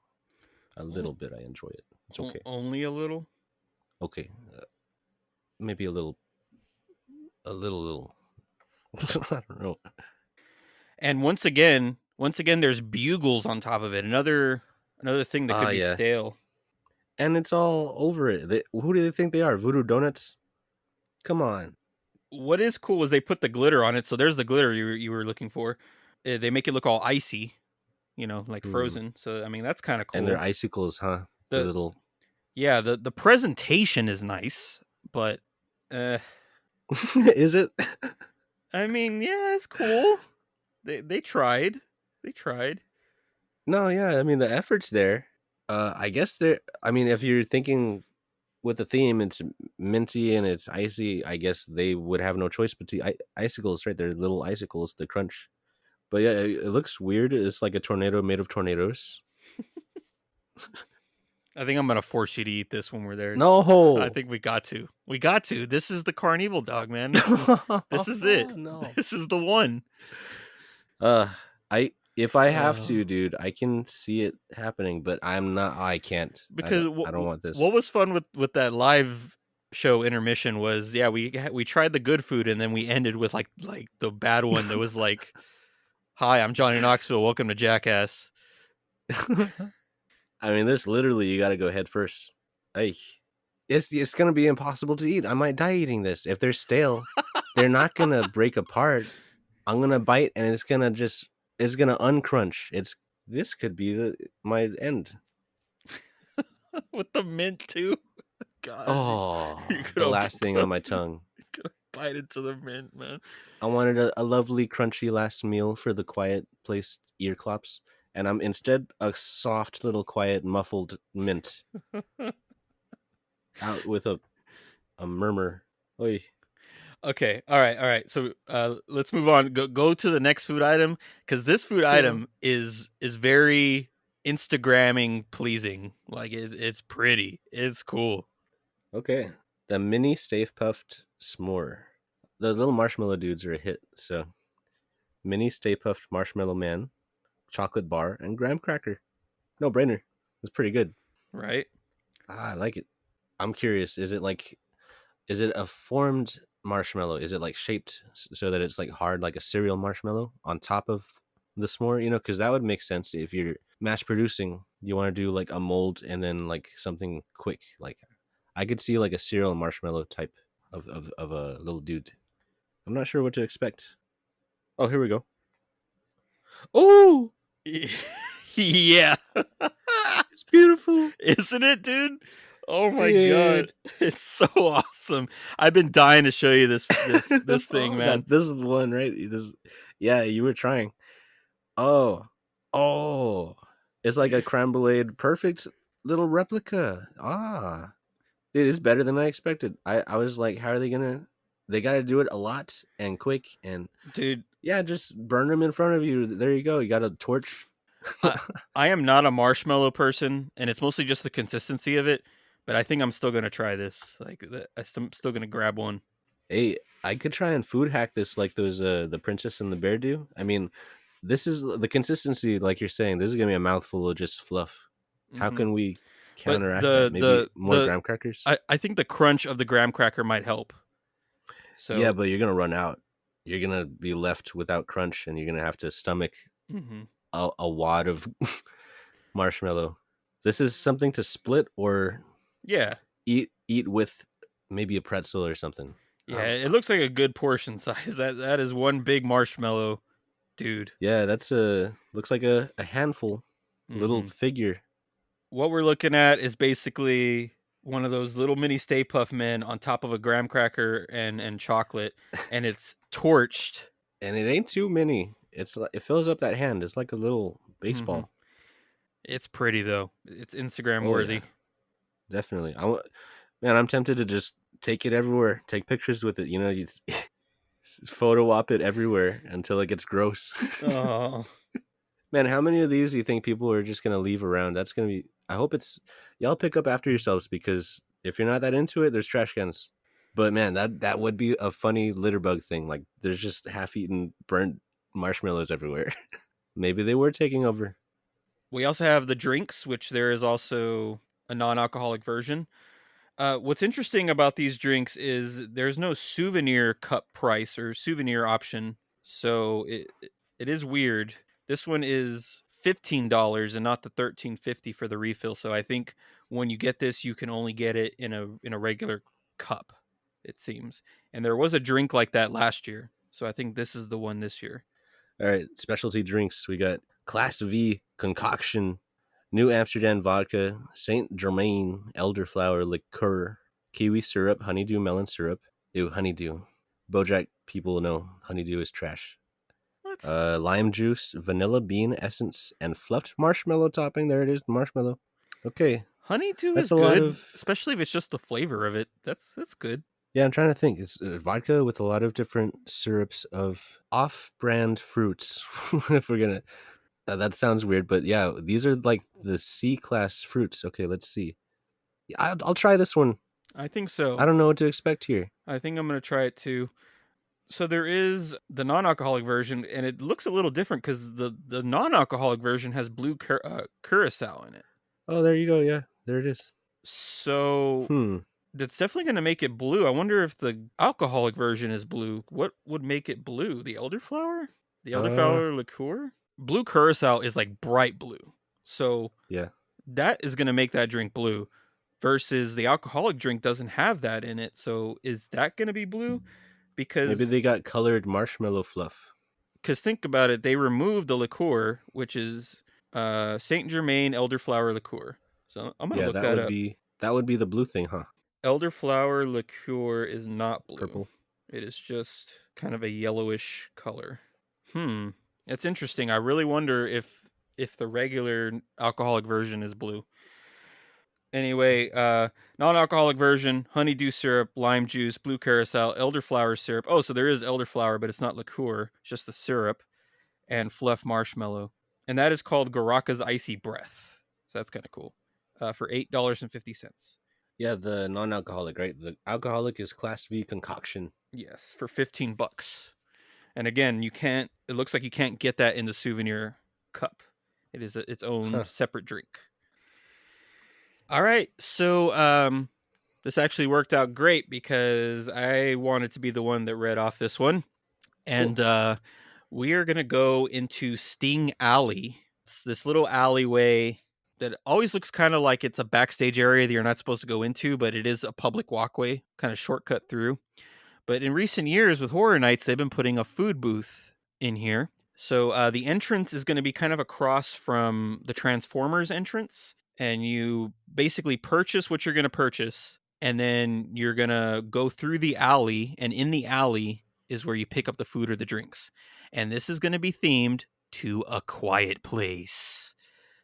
A little bit I enjoy it. It's okay. only a little. Okay. Maybe little. I don't know. And once again, there's bugles on top of it. Another thing that could Ah, be yeah. stale. And it's all over it. Who do they think they are? Voodoo Donuts? Come on. What is cool is they put the glitter on it. So there's the glitter you were looking for. They make it look all icy, like Hmm. frozen. So I mean that's kind of And they're cool. icicles, huh? The The little. Yeah, the presentation is nice, but uh, Is it? I mean, yeah, it's cool. They tried. They tried. No, yeah. I mean, the effort's there. I guess there. I mean, if you're thinking with the theme, it's minty and it's icy. I guess they would have no choice but to icicles, right? They're little icicles, the crunch. But yeah, it looks weird. It's like a tornado made of tornadoes. I think I'm gonna force you to eat this when we're there. I No, think we got to. We got to. This is the carnival dog, man. This is it. no. This is the one. Uh, I if I have Uh, to, dude, I can see it happening, but I'm not. I can't. because I don't want this. what was fun with that live show intermission was we tried the good food and then we ended with like the bad one that was like, "Hi, I'm Johnny Knoxville. Welcome to Jackass." I mean, this literally you got to go head first. Hey, it's gonna be impossible to eat. I might die eating this if they're stale. They're not gonna break apart. I'm gonna bite and it's gonna uncrunch. This could be my end. With the mint too. God, you're Oh, the gonna last thing on my tongue. gonna bite into the mint, man. I wanted a lovely crunchy last meal for the quiet place ear clops, and I'm instead a soft little quiet muffled mint out with a murmur. Oy. Okay, all right. So let's move on. Go to the next food item because this food Yeah. item is very Instagramming pleasing. Like it's pretty. It's cool. Okay. The mini Stay Puffed s'more. The little marshmallow dudes are a hit. So mini Stay Puffed Marshmallow Man, chocolate bar, and graham cracker. No brainer. It's pretty good. Right? I like it. I'm curious. Is it a formed marshmallow? Is it like shaped so that it's like hard, like a cereal marshmallow on top of the s'more? You know, because that would make sense if you're mass producing. You want to do like a mold and then like something quick. Like I could see like a cereal marshmallow type of a little dude. I'm not sure what to expect. Oh, here we go. Oh, Yeah. it's beautiful, Isn't it, dude? Oh my god. dude. It's so awesome. I've been dying to show you this thing, Oh, man. this is the one, right? Yeah, you were trying. Oh, oh, it's like a creme brulee, perfect little replica. Ah, dude, it's better than I expected. I was like, how are they gonna? They got to do it a lot and quick, and Dude, yeah, just burn them in front of you. There you go. You got a torch. I I am not a marshmallow person, and it's mostly just the consistency of it. But I think I'm still gonna try this. Like, I'm still gonna grab one. Hey, I could try and food hack this like those the princess and the bear do. I mean, this is the consistency, like you're saying. This is gonna be a mouthful of just fluff. How Hmm. can we But counteract that? Maybe more graham crackers. I think the crunch of the graham cracker might help. Yeah, So, but you're gonna run out. You're gonna be left without crunch, and you're gonna have to stomach mhm. a wad of marshmallow. This is something to split or Yeah, eat with maybe a pretzel or something. I yeah. don't It know. looks like a good portion size. That is one big marshmallow, dude. Yeah, that's a looks like a handful, little Hmm. figure. What we're looking at is basically one of those little mini Stay Puff Men on top of a graham cracker and chocolate, and it's torched. And it ain't too many. It fills up that hand. It's like a little Hmm. baseball. It's pretty though. It's Instagram Oh yeah, worthy. definitely. Man, I'm tempted to just take it everywhere. Take pictures with it. You know, you photo op it everywhere until it gets gross. Oh, Man, how many of these do you think people are just gonna leave around? That's gonna be. I hope it's y'all pick up after yourselves because if you're not that into it, there's trash cans. But man, that would be a funny litter bug thing. Like there's just half-eaten burnt marshmallows everywhere. Maybe they were taking over. we also have the drinks, which there is also a non-alcoholic version. What's interesting about these drinks is there's no souvenir cup price or souvenir option, so it is weird. This one is $15 and not the 13.50 for the refill. So I think when you get this, you can only get it in a regular cup. It seems, and there was a drink like that last year, so I think this is the one this year. All right, specialty drinks. We got Class V concoction, New Amsterdam vodka, Saint Germain elderflower liqueur, kiwi syrup, honeydew melon syrup. Ew, honeydew. Bojack people know honeydew is trash. What? Lime juice, vanilla bean essence, and fluffed marshmallow topping. There it is, the marshmallow. Okay, Honeydew that's is a lot good, of. especially if it's just the flavor of it. That's good. Yeah, I'm trying to think. It's vodka with a lot of different syrups of off-brand fruits. If we're gonna, that sounds weird, but yeah, these are like the C class fruits. Okay, let's see. I'll try this one. I think I so. don't know what to expect here. I think I'm gonna try it too. So there is the non-alcoholic version, and it looks a little different because the non-alcoholic version has blue curacao in it. Oh, there you go. Yeah, there it is. So Hmm. that's definitely going to make it blue. I wonder if the alcoholic version is blue. What would make it blue? The elderflower? The Uh, elderflower liqueur? Blue curacao is like bright blue. So yeah. that is going to make that drink blue versus the alcoholic drink doesn't have that in it. So is that going to be blue? Maybe Because they got colored marshmallow fluff. Because think about it, they removed the liqueur, which is Saint Germain elderflower liqueur. So I'm gonna Yeah, look that up. that would be the blue thing, huh? Elderflower liqueur is not blue. Purple. It is just kind of a yellowish color. Hmm, it's interesting. I really wonder if the regular alcoholic version is blue. Anyway, non-alcoholic version: honeydew syrup, lime juice, blue curacao, elderflower syrup. Oh, so there is elderflower, but it's not liqueur, it's just the syrup, and fluff marshmallow. And that is called Garaka's Icy Breath. So that's kind of cool. For $8.50. Yeah, the non-alcoholic, right? The alcoholic is Class V concoction. Yes, for $15. And again, you can't. It looks like you can't get that in the souvenir cup. It is its own Huh. separate drink. All right, so this actually worked out great because I wanted to be the one that read off this one, Cool. and we are gonna go into Sting Alley. It's this little alleyway that always looks kind of like it's a backstage area that you're not supposed to go into, but it is a public walkway, kind of shortcut through. But in recent years with Horror Nights, they've been putting a food booth in here. So the entrance is going to be kind of across from the Transformers entrance. And you basically purchase what you're going to purchase. And then you're going to go through the alley. And in the alley is where you pick up the food or the drinks. And this is going to be themed to A Quiet Place.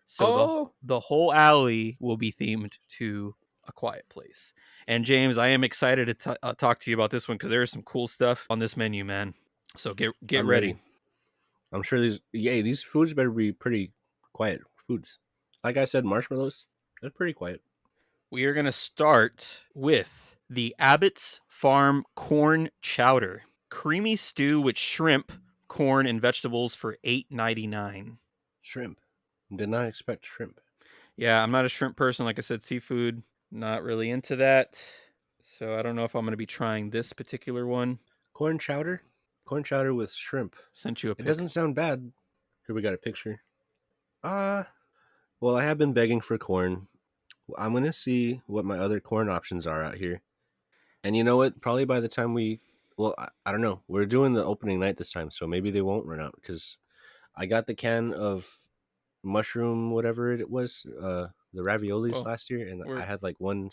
So Oh, the whole alley will be themed to A Quiet Place. And James, I am excited to talk to you about this one because there's some cool stuff on this menu, man. So get I'm ready. ready. I'm sure these foods better be pretty quiet foods. Like I said, marshmallows, they're pretty quiet. We are going to start with the Abbott's Farm Corn Chowder. Creamy stew with shrimp, corn, and vegetables for $8.99. Shrimp. Did not expect shrimp. Yeah, I'm not a shrimp person. Like I said, seafood, not really into that. So I don't know if I'm going to be trying this particular one. Corn chowder? Corn chowder with shrimp. Sent you a It pic. doesn't sound bad. Here we got a picture. Uh, well, I have been begging for corn. I'm going to see what my other corn options are out here. And you know what? Probably by the time I don't know. We're doing the opening night this time, so maybe they won't run out because I got the can of mushroom, whatever it was, the raviolis Well, last year, and we're I had like one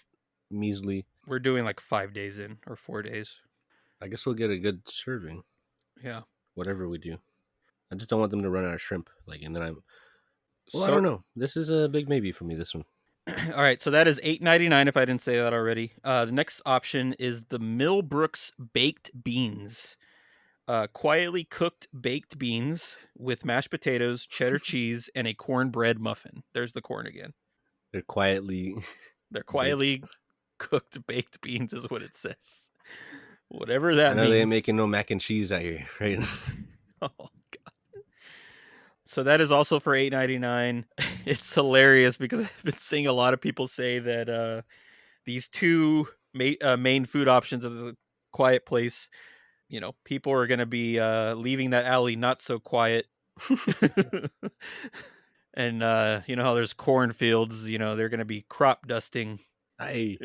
measly. we're doing like 5 days in or 4 days. I guess we'll get a good serving, Yeah. whatever we do. I just don't want them to run out of shrimp. Like, and then well, I So don't know. This is a big maybe for me. This one. all right, so that is $8.99 if I didn't say that already. The next option is the Millbrooks baked beans. Quietly cooked baked beans with mashed potatoes, cheddar cheese, and a cornbread muffin. There's the corn again. They're quietly They're baked. quietly cooked baked beans, is what it says. Whatever I that know they ain't means. making no mac and cheese out here, right? Oh, so that is also for $8.99. It's hilarious because I've been seeing a lot of people say that these two main food options of the Quiet Place, people are going to be leaving that alley not so quiet. And you know how there's cornfields, they're going to be crop dusting. Hey,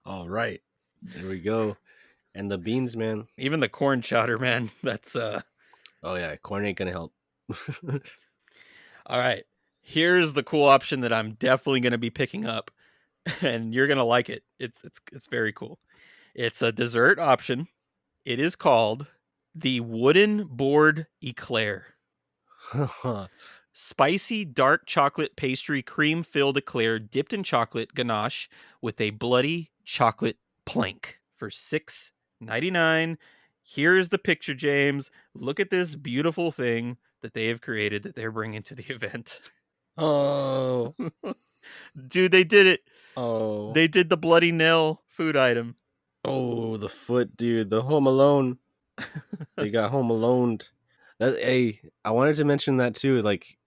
all right, there we go. And the beans, man. Even the corn chowder, man. That's Oh yeah, corn ain't gonna help. all right. Here's the cool option that I'm definitely going to be picking up, and you're going to like it. It's very cool. It's a dessert option. It is called the Wooden Board Eclair. Spicy dark chocolate pastry cream filled eclair dipped in chocolate ganache with a bloody chocolate plank for $6.99. Here's the picture, James. Look at this beautiful thing that they have created that they're bringing to the event. Oh, Dude, they did it. oh, They did the bloody nail food item. oh, the foot, dude. The Home Alone. They got Home Alone. Hey, I wanted to mention that too. Like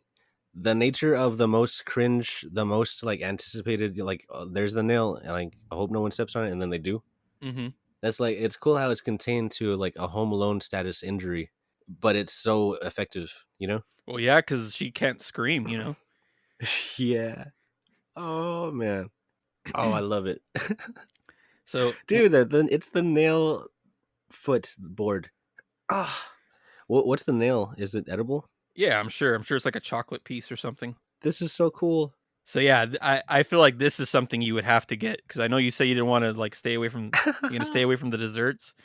the nature of the most cringe, the most like anticipated. Like, there's the nail, and like I hope no one steps on it, and then they do. Mm-hmm. That's like it's cool how it's contained to like a Home Alone status injury, but it's so effective. You know? Well, yeah, because she can't scream. Yeah. Oh man. Oh, I love it. So Dude, it's the nail foot board. Ah, What's the nail? Is it edible? Yeah, I'm sure it's like a chocolate piece or something. This is so cool. So yeah, I feel like this is something you would have to get because I know you say you didn't want to like stay away from you're gonna stay away from the desserts,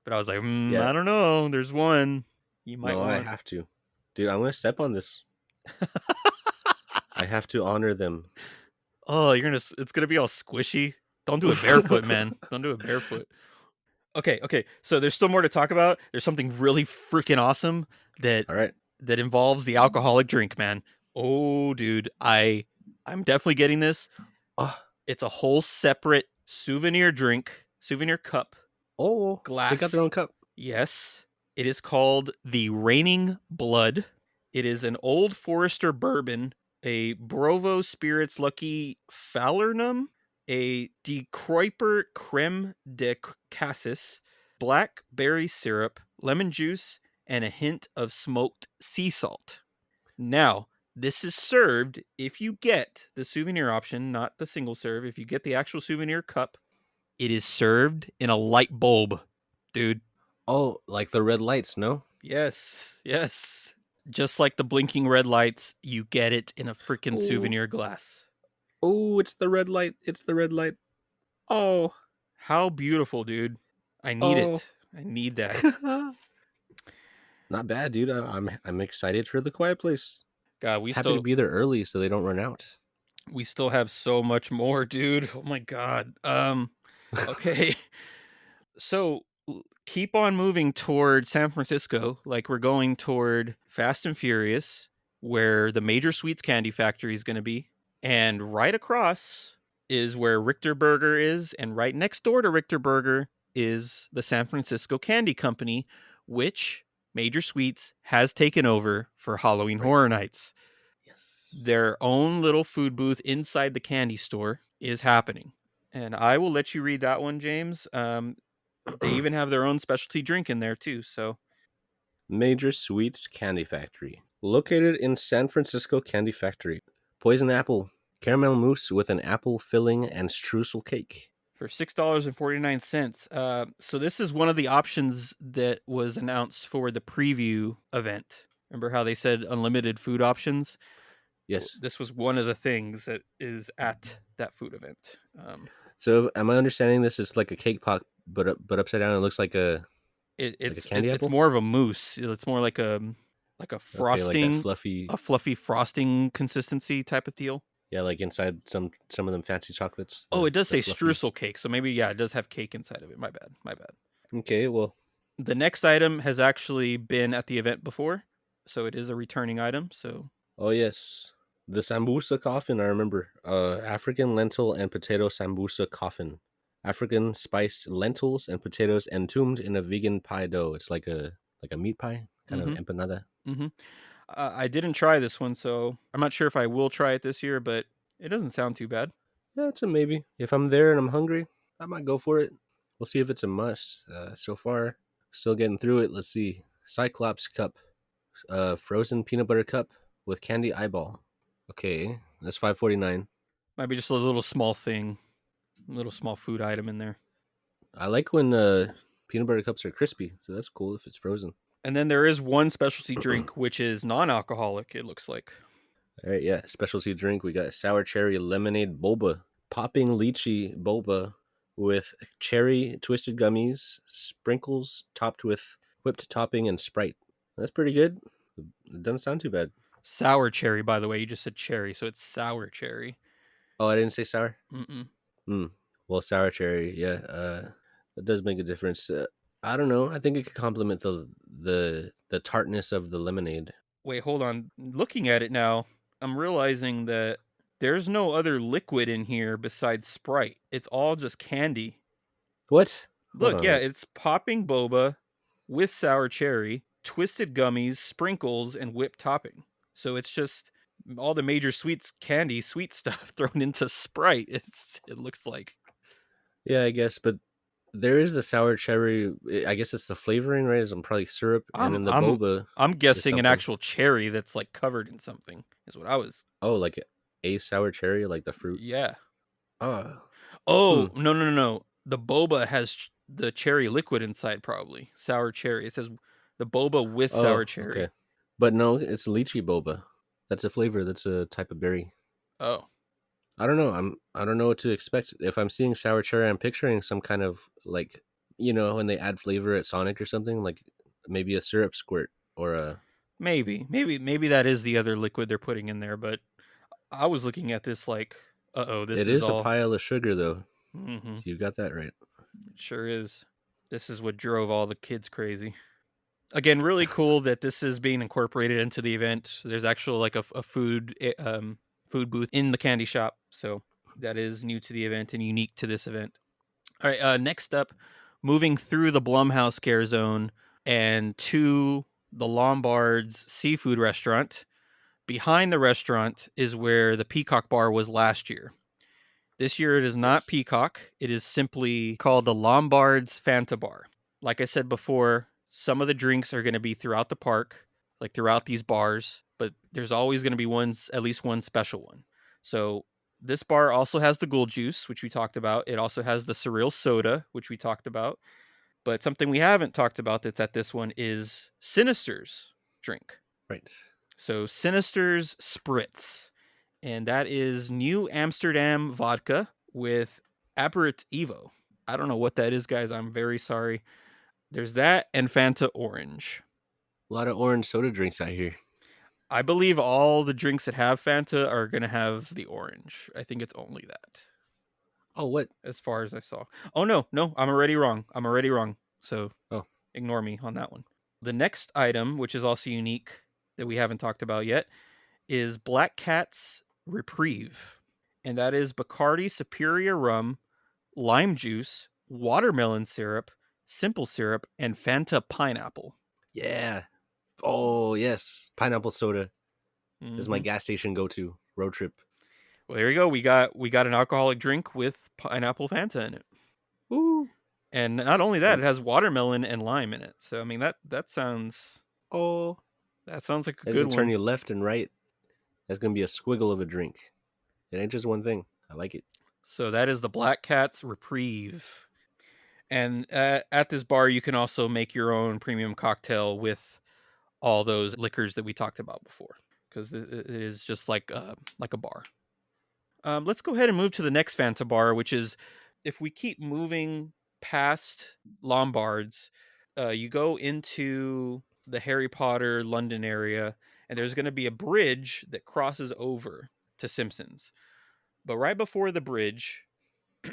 but I was like, Yeah, I don't know. There's one you might no, I want. have to. Dude, I'm gonna step on this. I have to honor them. Oh, it's gonna be all squishy. Don't do it barefoot, man. Don't do it barefoot. Okay, okay. So there's still more to talk about. There's something really freaking awesome that All right. that involves the alcoholic drink, man. Oh, dude, I'm definitely getting this. Oh, It's a whole separate souvenir drink, souvenir cup, oh, they got their glass. own cup. Yes. It is called the Raining Blood. It is an Old Forester bourbon, a Brovo Spirits Lucky Falernum, a De Kruiper Creme de Cassis, blackberry syrup, lemon juice, and a hint of smoked sea salt. Now, this is served if you get the souvenir option, not the single serve. If you get the actual souvenir cup, it is served in a light bulb, dude. Oh, like the red lights, no? Yes, yes. Just like the blinking red lights, you get it in a freaking Oh, souvenir glass. oh, it's the red light. It's the red light. Oh, How beautiful, dude. I need oh. it. I need that. Not bad, dude. I'm excited for the Quiet Place. God, Happy to be there early so they don't run out. we still have so much more, dude. Oh my god. Okay. So keep on moving toward San Francisco, like we're going toward Fast and Furious, where the Major Sweets Candy Factory is going to be, and right across is where Richter Burger is, and right next door to Richter Burger is the San Francisco Candy Company, which Major Sweets has taken over for Halloween Right. Horror Nights. Yes. Their own little food booth inside the candy store is happening. And I will let you read that one, James. They even have their own specialty drink in there too. So Major Sweets Candy Factory. Located in San Francisco Candy Factory. Poison apple. Caramel mousse with an apple filling and streusel cake. for $6.49. So this is one of the options that was announced for the preview event. Remember how they said unlimited food options? Yes. This was one of the things that is at that food event. So am I understanding this is like a cake pop, but upside down? It looks like a candy It's apple. more of a mousse. It's more like a Okay, like that frosting, fluffy. a fluffy frosting consistency type of deal. Yeah, like inside some of them fancy chocolates. Oh, it does The say fluffy. streusel cake, so maybe yeah, it does have cake inside of it. My bad. My bad. Okay, well, The next item has actually been at the event before, so it is a returning item. So oh yes, the sambusa coffin. I remember. African lentil and potato sambusa coffin. African spiced lentils and potatoes entombed in a vegan pie dough. It's like a meat pie, kind of mm-hmm, empanada. mm-hmm. I didn't try this one, so I'm not sure if I will try it this year, but it doesn't sound too bad. Yeah, it's a maybe. If I'm there and I'm hungry, I might go for it. We'll see if it's a must. So far, still getting through it. Let's see. Cyclops cup, frozen peanut butter cup with candy eyeball. Okay, that's 5.49. Might be just a little small thing, a little small food item in there. I like when peanut butter cups are crispy, so that's cool if it's frozen. And then there is one specialty drink which is non-alcoholic. It looks like. All right, yeah, specialty drink. We got sour cherry lemonade boba, popping lychee boba with cherry twisted gummies, sprinkles topped with whipped topping and Sprite. That's pretty good. It doesn't sound too bad. Sour cherry, by the way. You just said cherry, so it's sour cherry. Oh, I didn't say sour. Mm-mm. Hmm. Well, sour cherry, yeah, that does make a difference. I don't know. I think it could complement the tartness of the lemonade. Wait, hold on. Looking at it now, I'm realizing that there's no other liquid in here besides Sprite. It's all just candy. What? Hold Look, on, yeah, wait. it's popping boba with sour cherry, twisted gummies, sprinkles, and whipped topping. So it's just all the major sweets candy, sweet stuff thrown into Sprite. It looks like. Yeah, I guess, but there is the sour cherry. I guess it's the flavoring, right? It's probably syrup, and I'm then the I'm boba I'm is guessing an something. actual cherry that's like covered in something is what I was. Oh, like a sour cherry, like the fruit. Yeah. Oh, hmm. Oh, no. The boba has the cherry liquid inside probably. Sour cherry. It says The boba with sour Oh, cherry. okay. But no, it's lychee boba. That's a flavor. That's a type of berry. Oh, I don't know. I don't know what to expect. If I'm seeing sour cherry, I'm picturing some kind of like, when they add flavor at Sonic or something, like maybe a syrup squirt or a. maybe that is the other liquid they're putting in there. But I was looking at this like, this It is is a all. pile of sugar though. Mm-hmm. You got that right. It sure is. This is what drove all the kids crazy. Again, really cool that this is being incorporated into the event. There's actually like a food booth in the candy shop, so that is new to the event and unique to this event. All right, next up, moving through the Blumhouse Scare Zone and to the Lombard's Seafood Restaurant. Behind the restaurant is where the Peacock Bar was last year. This year it is not Yes. Peacock. It is simply called the Lombard's Fanta Bar. Like I said before, some of the drinks are going to be throughout the park, like throughout these bars, but there's always going to be at least one special one. So this bar also has the Ghoul Juice, which we talked about. It also has the Surreal Soda, which we talked about. But something we haven't talked about that's at this one is Sinister's drink. Right. So Sinister's Spritz, and that is New Amsterdam vodka with aperitivo. I don't know what that is, guys. I'm very sorry. There's that and Fanta Orange. A lot of orange soda drinks out here. I believe all the drinks that have Fanta are going to have the orange. I think it's only that, Oh, what? as far as I saw. Oh, no, no, I'm already wrong. I'm already wrong. So Oh, ignore me on that one. The next item, which is also unique that we haven't talked about yet, is Black Cat's Reprieve. And that is Bacardi Superior Rum, lime juice, watermelon syrup, simple syrup, and Fanta pineapple. yeah. Oh, yes. Pineapple soda. This is my Mm-hmm. gas station go to road trip. Well, there you go. We got an alcoholic drink with pineapple Fanta in it, Woo. and not only that, Um, it has watermelon and lime in it. So I mean oh, that sounds like a it's good gonna turn one. you left and right. That's gonna be a squiggle of a drink. It ain't just one thing. I like it. So that is the Black Cat's Reprieve. And at this bar, you can also make your own premium cocktail with all those liquors that we talked about before, because it is just like a bar. Let's go ahead and move to the next Fanta bar, which is if we keep moving past Lombards, you go into the Harry Potter London area, and there's going to be a bridge that crosses over to Simpsons. But right before the bridge,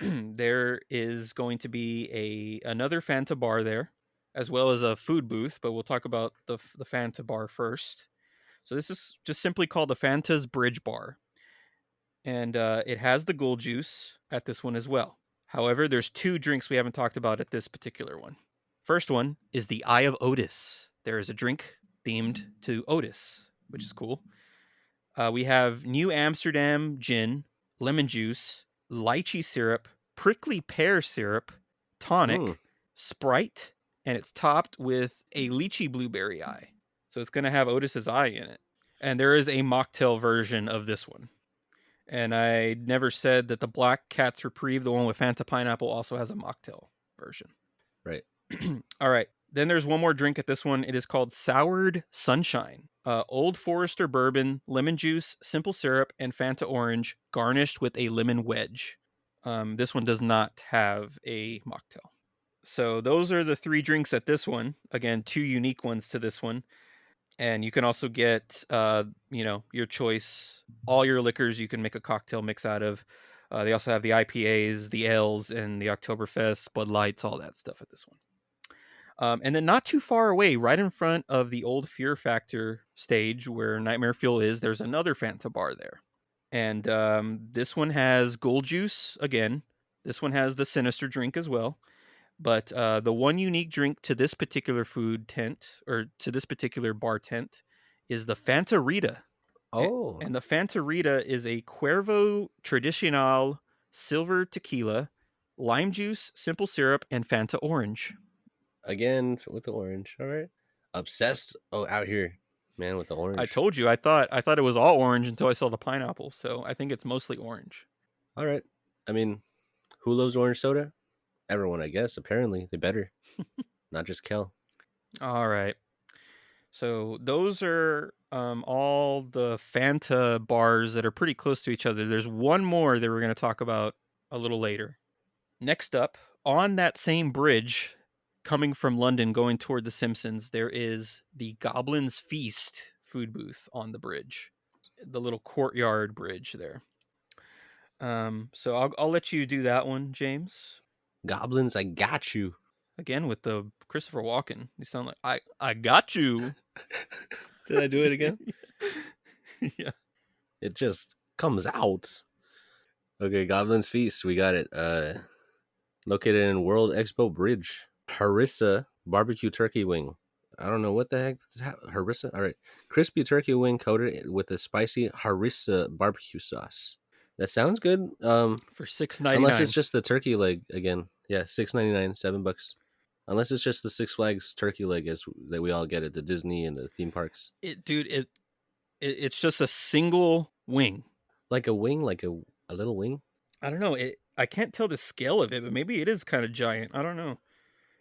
there is going to be a another Fanta bar there, as well as a food booth. But we'll talk about the Fanta bar first. So this is just simply called the Fanta's Bridge Bar, and it has the Gold Juice at this one as well. However, there's two drinks we haven't talked about at this particular one. First one is the Eye of Otis. There is a drink themed to Otis, which is cool. We have New Amsterdam gin, lemon juice, lychee syrup, prickly pear syrup, Mm. tonic, Sprite, and it's topped with a lychee blueberry eye. So it's going to have Otis's eye in it. And there is a mocktail version of this one. And I never said that the Black Cat's Reprieve, the one with Fanta Pineapple, also has a mocktail version. Right. All right. Then there's one more drink at this one. It is called Soured Sunshine. Old Forester bourbon, lemon juice, simple syrup, and Fanta orange, garnished with a lemon wedge. This one does not have a mocktail. So those are the three drinks at this one. Again, two unique ones to this one. And you can also get, your choice. All your liquors you can make a cocktail mix out of. They also have the IPAs, the ales, and the Oktoberfest, Bud Lights, all that stuff at this one. And then not too far away, right in front of the old Fear Factor stage where Nightmare Fuel is, there's another Fanta bar there. And this one has Gold Juice again. This one has the Sinister drink as well. But the one unique drink to this particular food tent, or to this particular bar tent, is the Fanta Rita. Oh, And the Fanta Rita is a Cuervo Tradicional silver tequila, lime juice, simple syrup, and Fanta orange. again with the orange. All right. Obsessed. Oh, out here, man, with the I orange. told you, I thought it was all orange until I saw the pineapple. So I think it's mostly orange. All right. I mean, who loves orange soda? Everyone, I guess. Apparently, they better. Not just Kel. All right. So those are all the Fanta bars that are pretty close to each other. There's one more that we're going to talk about a little later. Next up, on that same bridge, coming from London going toward the Simpsons, there is the Goblin's Feast food booth on the bridge, the little courtyard bridge there. So I'll let you do that one, James. Goblins, I got you. Again with the Christopher Walken. You sound like I got you. Did I do it again? Yeah. It just comes out. Okay, Goblin's Feast. We got it. Located in World Expo Bridge. Harissa barbecue turkey wing. I don't know what the heck is harissa. All right, crispy turkey wing coated with a spicy harissa barbecue sauce. That sounds good. For 6.99. Unless it's just the turkey leg again. Yeah, $6.99, $7. Unless it's just the Six Flags turkey leg as that we all get at the Disney and the theme parks. It's just a single wing. Like a wing, like a little wing. I don't know. I can't tell the scale of it, but maybe it is kind of giant. I don't know.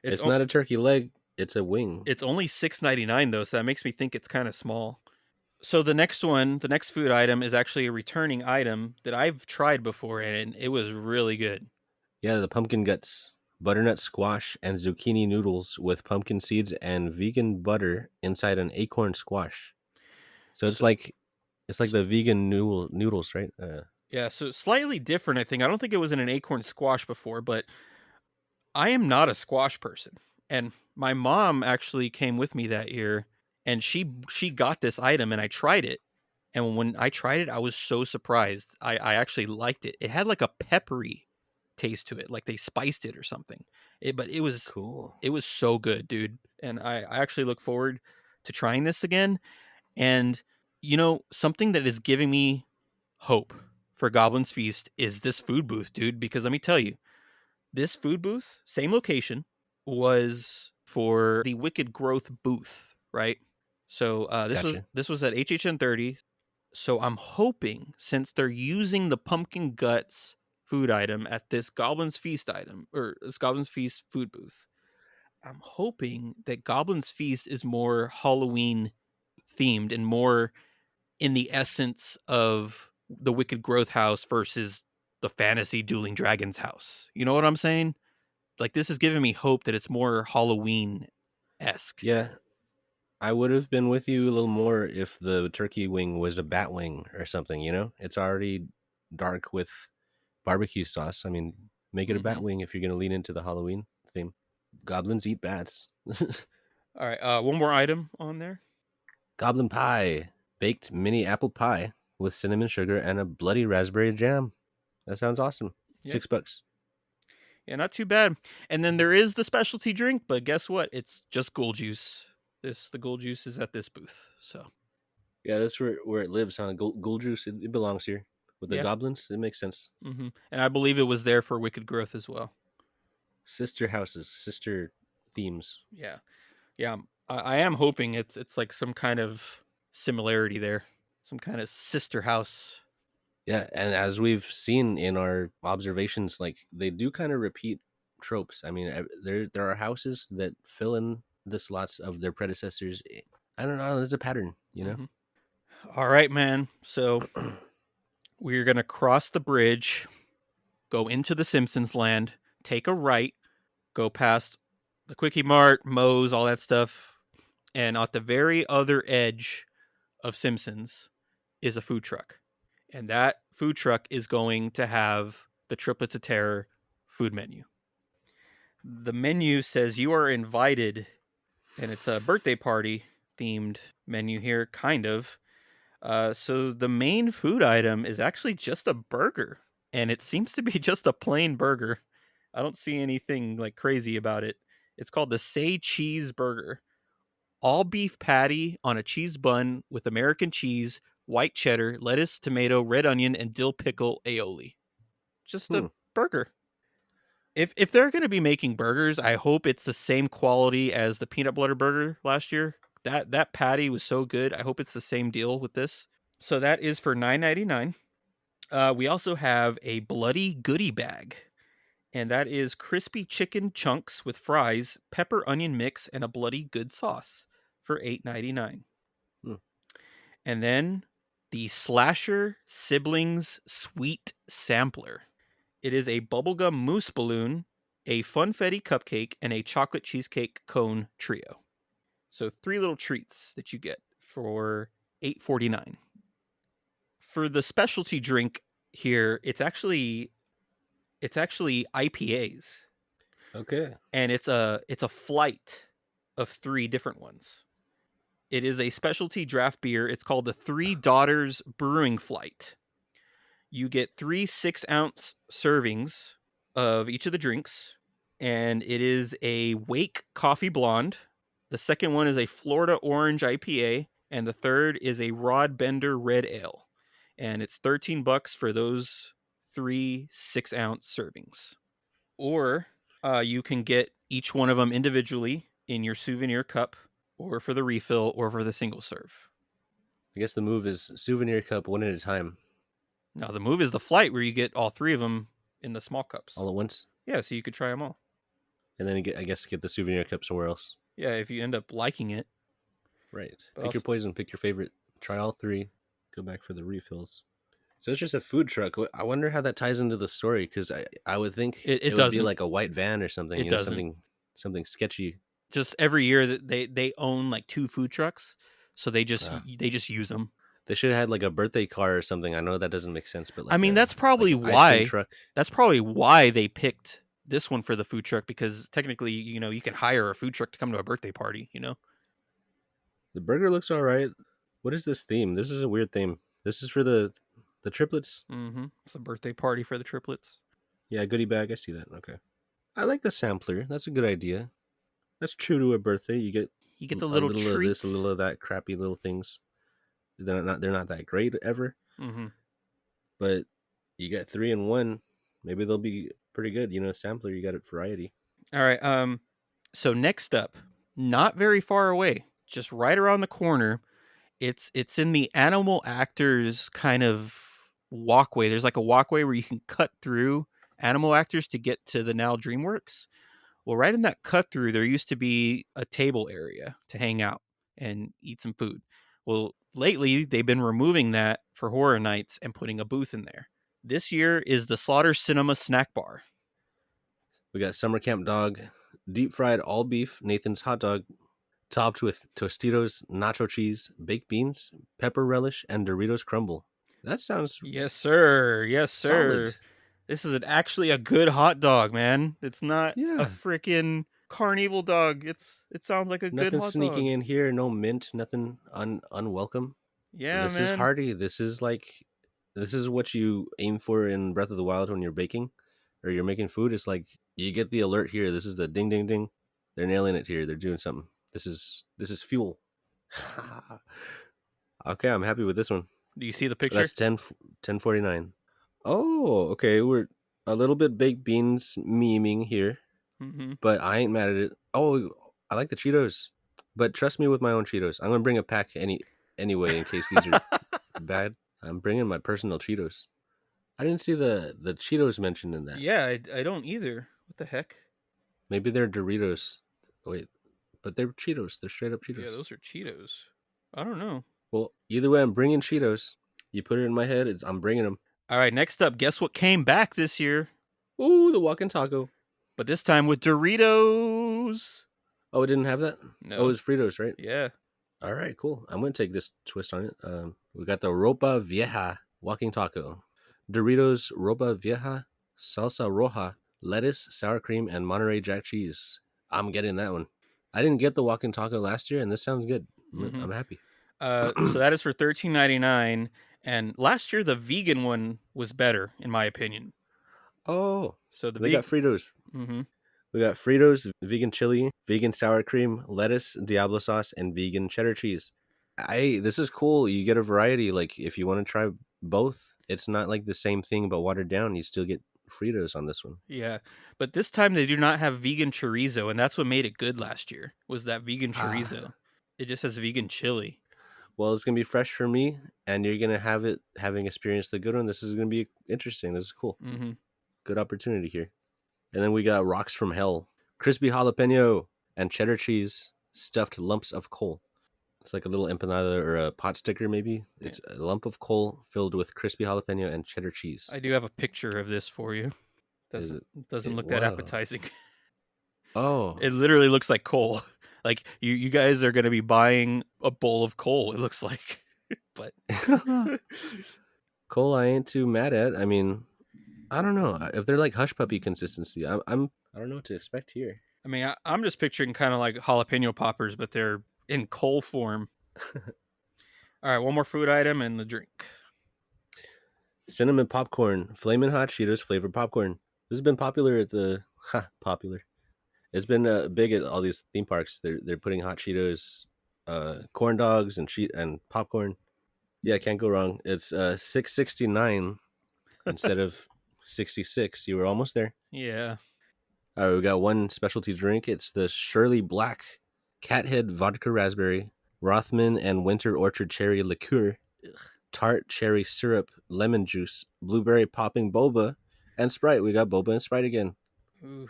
It's It's not a turkey leg. It's a wing. it's only 6.99 though, so that makes me think it's kind of small. So the next one, the next food item is actually a returning item that I've tried before, and it was really good. Yeah, the pumpkin guts, butternut squash, and zucchini noodles with pumpkin seeds and vegan butter inside an acorn squash. So So, it's like the vegan noodles, right? yeah, so slightly different, I think. I don't think it was in an acorn squash before, but I am not a squash person. And my mom actually came with me that year, and she got this item and I tried it. And when I tried it, I was so surprised. I actually liked it. It had like a peppery taste to it, like they spiced it or something. But Cool. it was so good, dude. And I actually look forward to trying this again. And something that is giving me hope for Goblin's Feast is this food booth, dude. Because let me tell you, this food booth, same location, was for the Wicked Growth booth, right? So Gotcha. this was at HHN30. So I'm hoping, since they're using the pumpkin guts food item at this Goblin's Feast item or this Goblin's Feast food booth, I'm hoping that Goblin's Feast is more Halloween themed and more in the essence of the Wicked Growth house versus the fantasy dueling dragons house. You know what I'm saying? Like, this is giving me hope that it's more Halloween esque. Yeah, I would have been with you a little more if the turkey wing was a bat wing or something, you know? It's already dark with barbecue sauce. I mean, make it a Hmm. bat wing if you're going to lean into the Halloween theme. Goblins eat bats. All right, one more item on there. Goblin pie, baked mini apple pie with cinnamon sugar and a bloody raspberry jam. That sounds awesome. Yeah, $6. yeah, not too bad. And then there is the specialty drink, but guess what? It's just gold juice. The gold juice is at this booth. So Yeah, that's where it lives, huh? Gold juice, it belongs here. With the yeah, goblins, it makes sense. and I believe it was there for Wicked Growth as well. Sister houses, sister themes. Yeah, yeah. I am hoping it's like some kind of similarity there, some kind of sister house. Yeah, and as we've seen in our observations, like they do kind of repeat tropes. I mean, there are houses that fill in the slots of their predecessors. I don't know. There's a pattern, you know. Hmm. All right, man. So we're gonna cross the bridge, go into the Simpsons land, take a right, go past the Quickie Mart, Moe's, all that stuff, and at the very other edge of Simpsons is a food truck. And that food truck is going to have the Triplets of Terror food menu. The menu says you are invited, and it's a birthday party themed menu here, kind of. So the main food item is actually just a burger, and it seems to be just a plain burger. I don't see anything like crazy about it. It's called the Say Cheese Burger. All beef patty on a cheese bun with American cheese, white cheddar, lettuce, tomato, red onion, and dill pickle aioli. Just Hmm. a burger. If they're going to be making burgers, I hope it's the same quality as the peanut butter burger last year. That patty was so good. I hope it's the same deal with this. So that is for 9.99. We also have a bloody goodie bag, and that is crispy chicken chunks with fries, pepper onion mix, and a bloody good sauce for $8.99. Hmm. And then the Slasher Siblings Sweet Sampler. It is a bubblegum mousse balloon, a funfetti cupcake, and a chocolate cheesecake cone trio. So 3 little treats that you get for $8.49. For the specialty drink here, it's actually IPAs, Okay. and it's a flight of 3 different ones. It is a specialty draft beer. It's called the Three Daughters Brewing Flight. You get 3 6-ounce servings of each of the drinks, and it is a Wake Coffee Blonde. The second one is a Florida Orange IPA, and the third is a Rod Bender Red Ale. And it's $13 for those 3 6-ounce servings. Or you can get each one of them individually in your souvenir cup, or for the refill, or for the single serve. I guess the move is souvenir cup one at a time, Now, the move is the flight where you get all 3 of them in the small all cups. at once, Yeah, so you could try them all. and then I guess get the souvenir cup somewhere else. Yeah, if you end up liking it. Right. But Pick your also, poison. Pick your favorite. Try all 3. Go back for the refills. So it's just a food truck. I wonder how that ties into the story because I would think it it would be doesn't. like a white van or something. It doesn't. Something sketchy. Just every year that they own like 2 food trucks, so Uh, they just use them. they should have had like a birthday car or something. I know that doesn't make sense, but I mean, like an ice cream truck. that's probably why they picked this one for the food truck, because technically, you can hire a food truck to come to a birthday party. The burger looks all right. What is this theme? This is a weird theme. This is for the triplets. It's a birthday party for the triplets. Yeah, goodie bag. I see that. Okay. I like the sampler. That's a good idea. That's true to a birthday. You get You get the a little little of this, a treats. little of that, crappy little things. They're not that great ever, Mhm. but you get 3 in 1. Maybe they'll be pretty good. Sampler. You got it variety. All right. So next up, not very far away, just right around the corner. It's in the Animal Actors kind of walkway. There's like a walkway where you can cut through Animal Actors to get to the now DreamWorks. Well, right in that cut through, there used to be a table area to hang out and eat some food. Well, lately they've been removing that for horror nights and putting a booth in there. This year is the Slaughter Cinema Snack Bar. We got summer camp dog, deep fried all beef Nathan's hot dog, topped with Tostitos, nacho cheese, baked beans, pepper relish, and Doritos crumble. That sounds Yes, sir. Yes, solid. sir. This is actually a good hot dog, man. It's not a Yeah. freaking carnival dog. It sounds like a good Nothing hot sneaking dog. in here, no mint, nothing unwelcome. Yeah, This is man. hearty. This is what you aim for in Breath of the Wild when you're baking or you're making food. It's like you get the alert here. This is the ding ding ding. They're nailing it here. They're doing something. This is fuel. Okay, I'm happy with this one. Do you see the picture? That's 1049. Oh, okay. We're a little bit baked beans memeing here, Mm-hmm. but I ain't mad at it. Oh, I like the Cheetos. But trust me with my own Cheetos. I'm gonna bring a pack anyway in case these are bad. I'm bringing my personal Cheetos. I didn't see the Cheetos mentioned in that. Yeah, I don't either. What the heck? Maybe they're Doritos. Wait, but they're Cheetos. They're straight up Yeah, Cheetos. those are Cheetos. I don't know. Well, either way, I'm bringing Cheetos. You put it in my head. I'm bringing them. All right, next up, guess what came back this year? Ooh, the walking taco. But this time with Doritos. Oh, it didn't have that. Oh, it No. was Fritos, right? Yeah. All right, cool. I'm gonna take this twist on it. We got the Ropa Vieja walking taco, Doritos Ropa Vieja, salsa roja, lettuce, sour cream, and Monterey Jack cheese. I'm getting that one. I didn't get the walking taco last year, and this sounds good. Mm-hmm. I'm happy. So that is for $13.99. And last year the vegan one was better, in my opinion. Oh, So the they got big. Fritos. Mm-hmm. We got Fritos, vegan chili, vegan sour cream, lettuce, Diablo sauce, and vegan cheddar cheese. This is cool. You get a variety. Like if you want to try both, it's not like the same thing but watered down. You still get Fritos on this one. Yeah, but this time they do not have vegan chorizo, and that's what made it good last year. Was that vegan Ah, chorizo? It just has vegan chili. well, it's gonna be fresh for me, and you're gonna have it having experienced the good one. This is gonna be interesting. This is cool. Mm-hmm. Good opportunity here. And then we got rocks from hell, crispy jalapeno, and cheddar cheese stuffed lumps of coal. It's like a little empanada or a pot sticker, maybe. Yeah. It's a lump of coal filled with crispy jalapeno and cheddar cheese. I do have a picture of this for you. Is Doesn't it? doesn't look that Wow. appetizing. Oh. It literally looks like coal. Like you guys are gonna be buying a bowl of coal. It looks like, but Coal, I ain't too mad at. I mean, I don't know if they're like hush puppy consistency. I don't know what to expect here. I mean, I'm just picturing kind of like jalapeno poppers, but they're in coal form. All right, one more food item and the drink. Cinnamon popcorn, flamin' hot Cheetos flavored popcorn. This has been popular at the popular. It's been big at all these theme parks. They're putting hot Cheetos, corn dogs, and popcorn. Yeah, can't go wrong. It's $6.69 instead of 66. You were almost there. Yeah. All right, we got one specialty drink. It's the Shirley Black Cathead Vodka Raspberry, Rothman and Winter Orchard Cherry Liqueur, Tart Cherry Syrup, Lemon Juice, Blueberry Popping Boba, and Sprite. We got Boba and Sprite again. Ooh.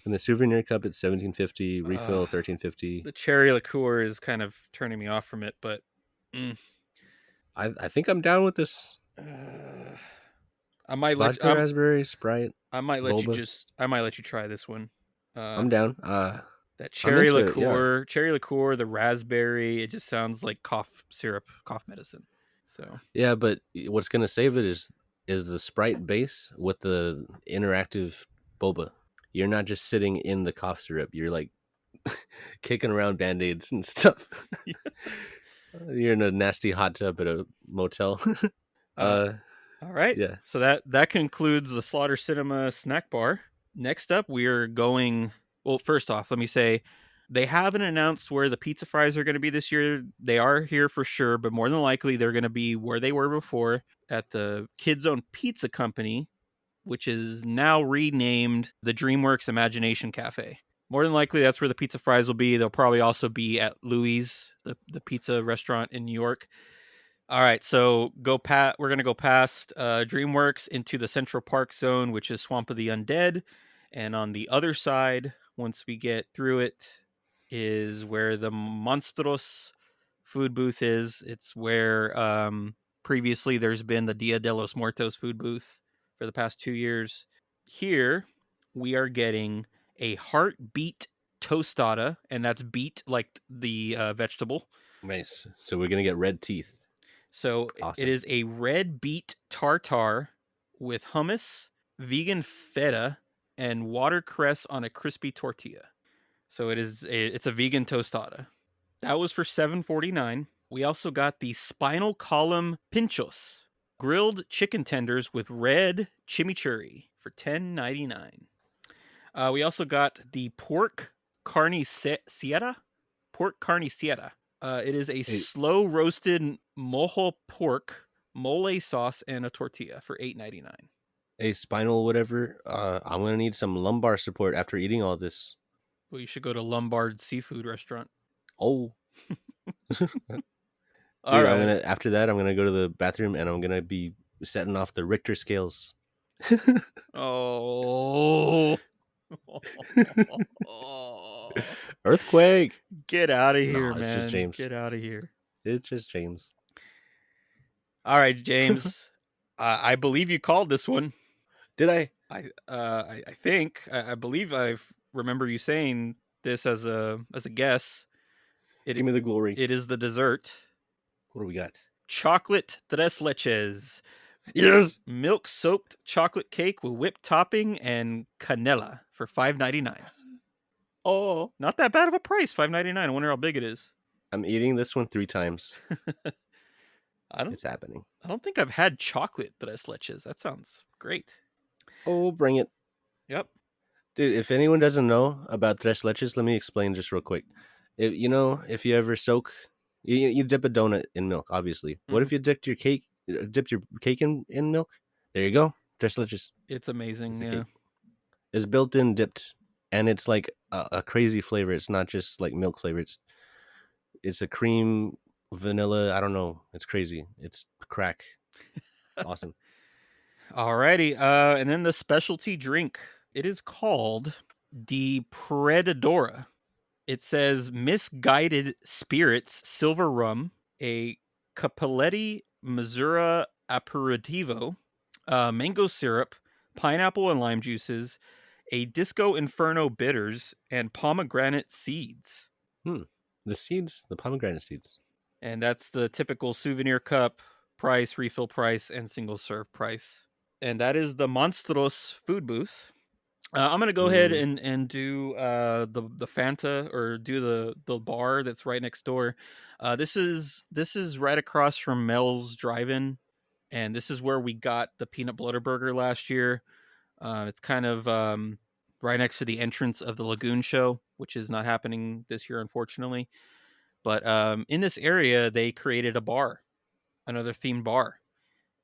And the souvenir cup at 17.50, Uh, refill 13.50. the cherry liqueur is kind of turning me off from it, but mm, I think I'm down with this. uh, I might let Vodka raspberry, Sprite, Boba. I might let you try this one. Uh, I'm down. that I'm into it. Yeah. cherry liqueur, the raspberry, it just sounds like cough syrup, cough medicine. So Yeah, but what's gonna save it is the Sprite base with the interactive boba. You're not just sitting in the cough syrup. You're like kicking around band-aids and stuff. You're in a nasty hot tub at a motel. uh, uh all right. yeah. So that concludes the Slaughter Cinema snack bar. Next up, we are going. Well, first off, let me say they haven't announced where the pizza fries are going to be this year. They are here for sure, but more than likely they're going to be where they were before at the Kids Own Pizza Company, which is now renamed the DreamWorks Imagination Cafe. More than likely, that's where the pizza fries will be. They'll probably also be at Louis, the pizza restaurant in New York. All right, so we're gonna go past DreamWorks into the Central Park zone, which is Swamp of the Undead, and on the other side, once we get through it, is where the Monstros food booth is. It's where previously there's been the Dia de los Muertos food booth for the past 2 years. Here, we are getting a heartbeat tostada, and that's beet like the vegetable. Nice. So we're gonna get red teeth. So it Awesome. is a red beet tartare with hummus, vegan feta, and watercress on a crispy tortilla. So it's a vegan tostada. That was for $7.49. We also got the spinal column pinchos, grilled chicken tenders with red chimichurri for $10.99. We also got the pork carne sierra. Pork carne sierra. It is a Hey, slow roasted mojo pork, mole sauce, and a tortilla for $8.99. a spinal whatever. I'm gonna need some lumbar support after eating all this. Well, you should go to Lombard Seafood Restaurant. Oh, All dude, right. after that I'm gonna go to the bathroom and I'm gonna be setting off the Richter scales. Oh. Earthquake. Get out of here, Nah, it's just man. James. Get out of here. It's just James. All right, James. I believe you called this one. Did I? I think I believe I remember you saying this as a guess. Give It me the glory. it is the dessert. What do we got? Chocolate tres leches. Yes. Milk soaked chocolate cake with whipped topping and canela for $5.99. Oh, Not that bad of a price, $5.99. I wonder how big it is. I'm eating this one 3 times. I don't It's happening. I don't think I've had chocolate tres leches. That sounds great. Oh, bring it. Yep. Dude, if anyone doesn't know about tres leches, let me explain just real quick. If you ever you dip a donut in milk, obviously. What Mhm. if you dipped your cake in milk? There you go. Tres leches. It's It's amazing, the yeah. cake. It's built in dipped, and it's like a crazy flavor. It's not just like milk flavor. It's a cream, vanilla. I don't know. It's crazy. It's crack. Awesome. Alrighty. And then the specialty drink. It is called the Predadora. It says Misguided Spirits Silver Rum, a Capelletti Missouri Aperitivo, mango syrup, pineapple and lime juices, a Disco Inferno bitters, and pomegranate seeds. Hmm. The seeds, the pomegranate seeds. And that's the typical souvenir cup price, refill price, and single serve price. And that is the Monstros food booth. I'm gonna go ahead Mm. and do the Fanta, or do the bar that's right next door. This is right across from Mel's Drive-In, and this is where we got the peanut butter burger last year. It's kind of right next to the entrance of the Lagoon Show, which is not happening this year, unfortunately. But in this area, they created a bar, another themed bar,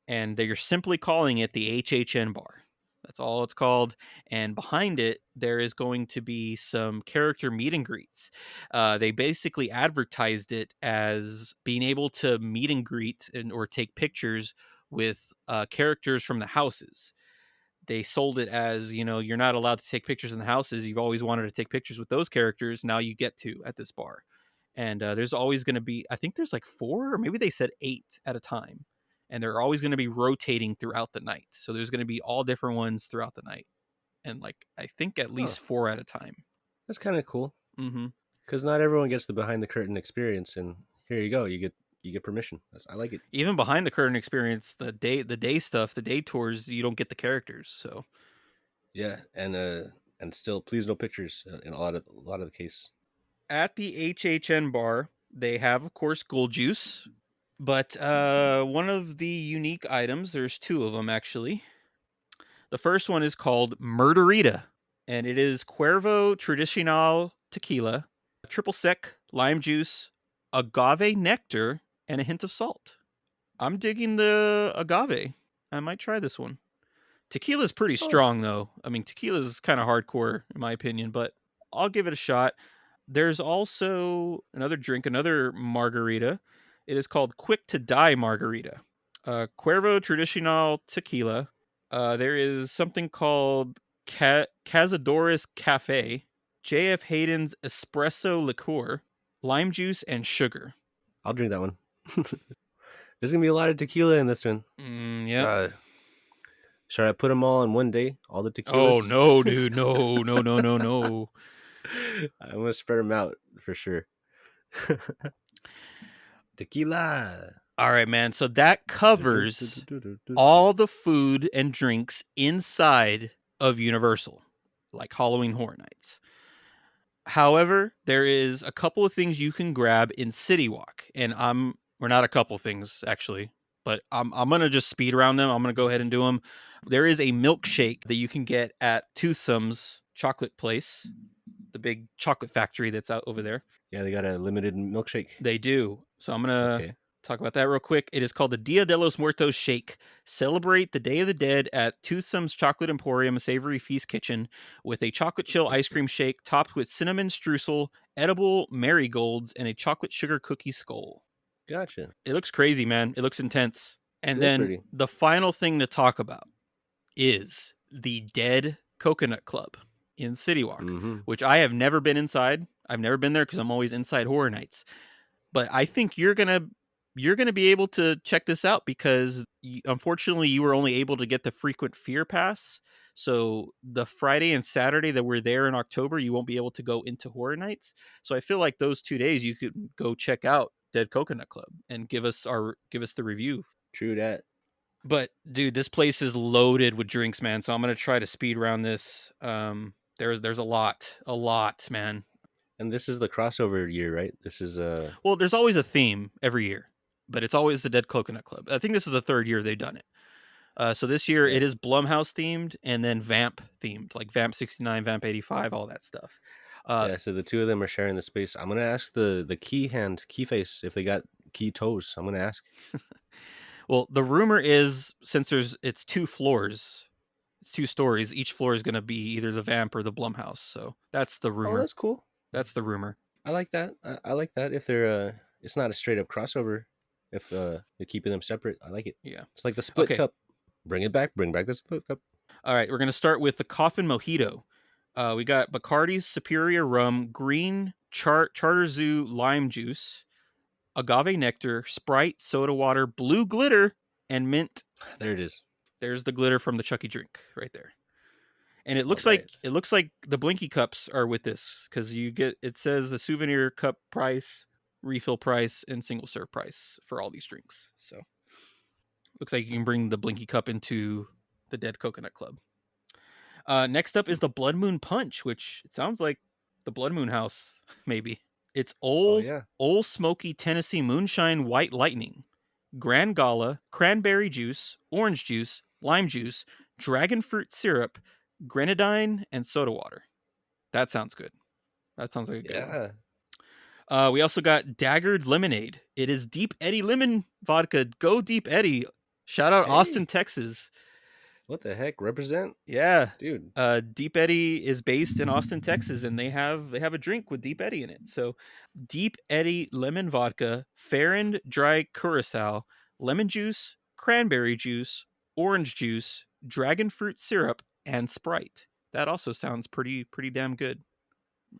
and they're simply calling it the HHN bar. That's all it's called. And behind it, there is going to be some character meet and greets. They basically advertised it as being able to meet and greet or take pictures with characters from the houses. They sold it as, you're not allowed to take pictures in the houses. You've always wanted to take pictures with those characters. Now you get to at this bar. And there's always going to be, I think there's like four, or maybe they said eight at a time. And they're always going to be rotating throughout the night. So there's going to be all different ones throughout the night. And like, I think at Oh, least four at a time. that's kind of cool. Hmm. Because not everyone gets the behind the curtain experience, and here you go. You get permission. I like it. Even behind the curtain experience, the day stuff, the day tours, you don't get the characters. So Yeah, and still, please no pictures in a lot of the case. at the HHN bar, they have, of course, gold juice. But one of the unique items, there's two of them actually. The first one is called Murderita, and it is Cuervo Tradicional Tequila, triple sec, lime juice, agave nectar, and a hint of salt. I'm digging the agave. I might try this one. Tequila's pretty Oh, strong, though. I mean, tequila's kind of hardcore, in my opinion, but I'll give it a shot. There's also another drink, another margarita. It is called Quick to Die Margarita. Cuervo Tradicional Tequila. There is something called Cazadores Cafe, J.F. Hayden's Espresso Liqueur, lime juice, and sugar. I'll drink that one. There's gonna be a lot of tequila in this one. Yep. Uh, should I put them all in one day? All the Oh, tequilas? no, dude. No, no, no, no, no. I'm gonna spread them out for sure. Tequila. All right, man. So that covers all the food and drinks inside of Universal, like Halloween Horror Nights. However, there is a couple of things you can grab in City Walk, and we're not a couple things actually, but I'm gonna just speed around them. I'm gonna go ahead and do them. There is a milkshake that you can get at Toothsome's Chocolate Place, the big chocolate factory that's out over there. Yeah, they got a limited milkshake. They do. So I'm gonna Okay. talk about that real quick. It is called the Dia de los Muertos Shake. Celebrate the Day of the Dead at Toothsome's Chocolate Emporium, Savory Feast Kitchen, with a chocolate chill ice cream shake topped with cinnamon streusel, edible marigolds, and a chocolate sugar cookie skull. Gotcha. It looks crazy, man. It looks intense. It And is then pretty. the final thing to talk about is the Dead Coconut Club in City Walk, Mm-hmm. which I have never been inside. I've never been there because I'm always inside Horror Nights. But I think you're gonna be able to check this out because unfortunately you were only able to get the frequent fear pass. So the Friday and Saturday that we're there in October, you won't be able to go into Horror Nights. So I feel like those 2 days you could go check out Dead Coconut Club and give us the review. True that. But dude, this place is loaded with drinks, man. So I'm gonna try to speed around this. There's a lot, man. And this is the crossover year, right? This is Well, there's always a theme every year, but it's always the Dead Coconut Club. I think this is the third year they've done it. So this year yeah. it is Blumhouse themed and then Vamp themed, like Vamp 69, Vamp 85, all that stuff. Uh, Yeah, so the two of them are sharing the space. I'm gonna ask the key face if they got key toes. I'm gonna ask. well, the rumor is since it's 2 floors, it's 2 stories. Each floor is going to be either the Vamp or the Blumhouse. So that's the Oh, rumor. that's cool. That's the rumor. I like that. I like that. If they're it's not a straight up crossover. If they're keeping them separate, I like it. Yeah. It's like the split Okay. cup. Bring it back. Bring back the split cup. All right, we're going to start with the Coffin Mojito. We got Bacardi's Superior Rum, Green Charter Zoo lime juice, agave nectar, Sprite, soda water, blue glitter, and mint. There it is. There's the glitter from the Chucky drink right there. And All right. it looks like the Blinky cups are with this because you get it says the souvenir cup price, refill price, and single serve price for all these drinks. So looks like you can bring the Blinky cup into the Dead Coconut Club. Next up is the Blood Moon Punch, which it sounds like the Blood Moon House, maybe. It's Oh yeah. Old Smoky Tennessee Moonshine White Lightning, Grand Gala, cranberry juice, orange juice, lime juice, dragon fruit syrup, grenadine, and soda water. That sounds good. That sounds like a good one. Yeah. We also got Daggered Lemonade. It is Deep Eddy Lemon Vodka. Go Deep Eddy. Shout out Austin, Hey, Texas. what the heck? Represent, Yeah. dude. Deep Eddy is based in Austin, Texas, and they have a drink with Deep Eddy in it. So, Deep Eddy lemon vodka, Farron dry curacao, lemon juice, cranberry juice, orange juice, dragon fruit syrup, and Sprite. That also sounds pretty damn good.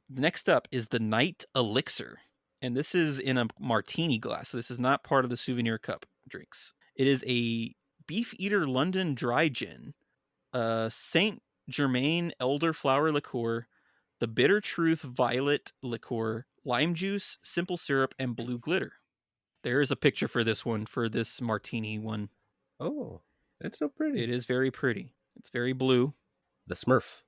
Next up is the Night Elixir, and this is in a martini glass. So this is not part of the souvenir cup drinks. It is a Beef Eater London Dry Gin, Saint Germain elderflower liqueur, the Bitter Truth violet liqueur, lime juice, simple syrup, and blue glitter. There is a picture for this one, for this martini one. Oh, it's so It pretty. is very pretty. It's very blue. The Smurf.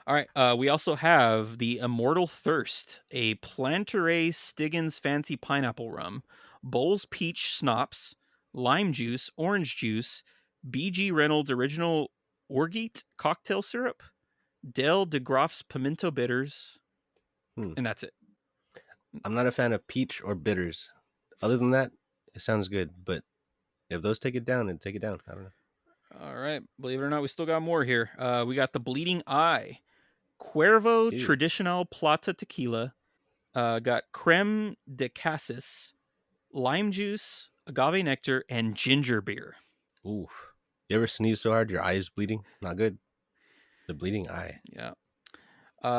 All right. We also have the Immortal Thirst, a Plantaray Stiggins Fancy Pineapple Rum, Bowles Peach Schnapps, lime juice, orange juice, BG Reynolds Original Orgeat Cocktail Syrup, Del de Groff's Pimento Bitters, Hmm. and that's it. I'm not a fan of peach or bitters. Other than that, it sounds good. But if those take it down, then take it down. I don't know. All right. Believe it or not, we still got more here. We got the Bleeding Eye, Cuervo Ew. Tradicional Plata Tequila, got Creme de Cassis, lime juice, agave nectar, and ginger beer. Oof. You ever sneeze so hard your eye is bleeding? Not good. The bleeding eye. Yeah.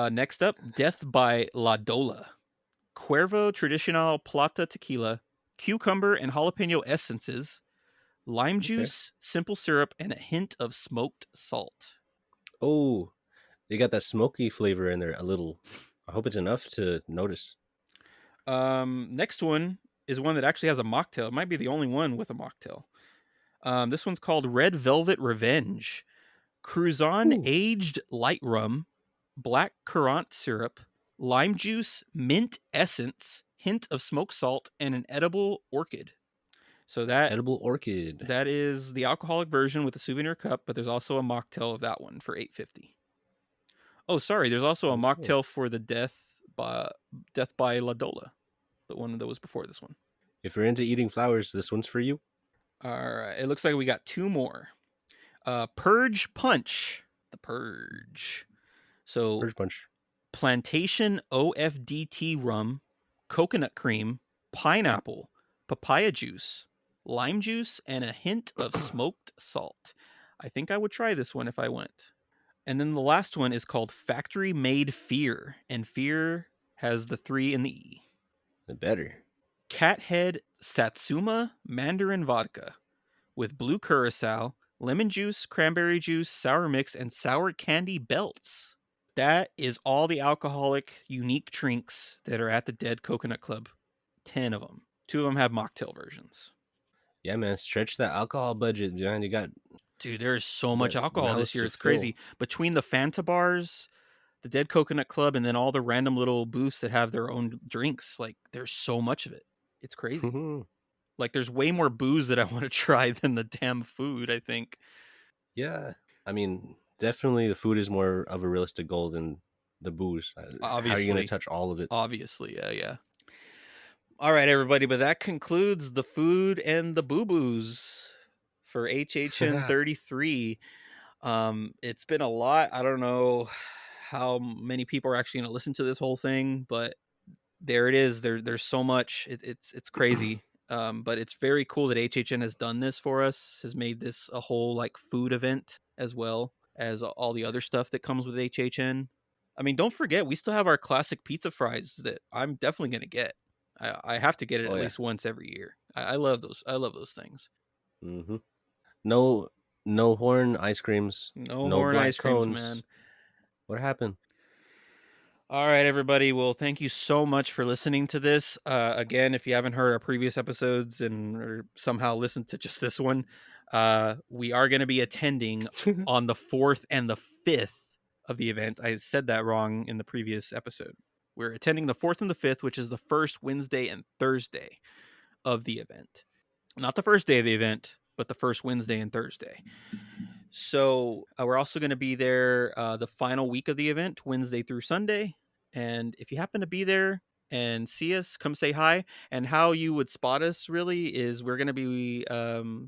Next up, Death by La Dola. Cuervo Tradicional Plata Tequila, cucumber and jalapeno essences, lime Okay. juice, simple syrup, and a hint of smoked salt. Oh, they got that smoky flavor in there a little. I hope it's enough to notice. Next one is one that actually has a mocktail. It might be the only one with a mocktail. This one's called Red Velvet Revenge. Cruzan Ooh. aged light rum, black currant syrup, lime juice, mint essence, hint of smoked salt, and an edible orchid. So Edible orchid. that is the alcoholic version with the souvenir cup, but there's also a mocktail of that one for $8.50. Oh, sorry, there's also a Oh. mocktail for the Death by La Dola, the one that was before this one. If you're into eating flowers, this one's for you. All right, it looks like we got two more. Purge Punch, the Purge. So Purge punch. plantation OFDT rum, coconut cream, pineapple, papaya juice, lime juice, and a hint of smoked salt. I think I would try this one if I went. And then the last one is called Factory Made Fear, and Fear has the 3 in the E. The better. Cathead Satsuma Mandarin Vodka with blue curacao, lemon juice, cranberry juice, sour mix, and sour candy belts. That is all the alcoholic unique drinks that are at the Dead Coconut Club. 10 of them. 2 of them have mocktail versions. Yeah, man. Stretch that alcohol budget, man. Dude, there's so You much got alcohol this mouths year. to It's crazy. fill. Between the Fanta bars, the Dead Coconut Club, and then all the random little booths that have their own drinks, like there's so much of it. It's crazy. Like there's way more booze that I want to try than the damn food, I think. Yeah. I mean, definitely the food is more of a realistic goal than the booze. How are you going to Obviously. touch all of it? Obviously, yeah. All right, everybody, but that concludes the food and the boo-boos for HHN33. It's been a lot. I don't know how many people are actually going to listen to this whole thing, but there it is. There's so much. It's crazy. But it's very cool that HHN has done this for us, has made this a whole like food event as well as all the other stuff that comes with HHN. I mean, don't forget, we still have our classic pizza fries that I'm definitely gonna get. I have to get it Oh at yeah. least once every year. I love those. I love those things. Hmm. No, no horn ice creams. No No horn black ice creams, cones. man. What happened? All right, everybody. Well, thank you so much for listening to this. Again, if you haven't heard our previous episodes and or somehow listened to just this one, we are going to be attending on the 4th and the 5th of the event. I said that wrong in the previous episode. We're attending the 4th and the 5th, which is the first Wednesday and Thursday of the event. Not the first day of the event, but the first Wednesday and Thursday. So we're also going to be there the final week of the event, Wednesday through Sunday. And if you happen to be there and see us, come say hi. And how you would spot us really is we're going to be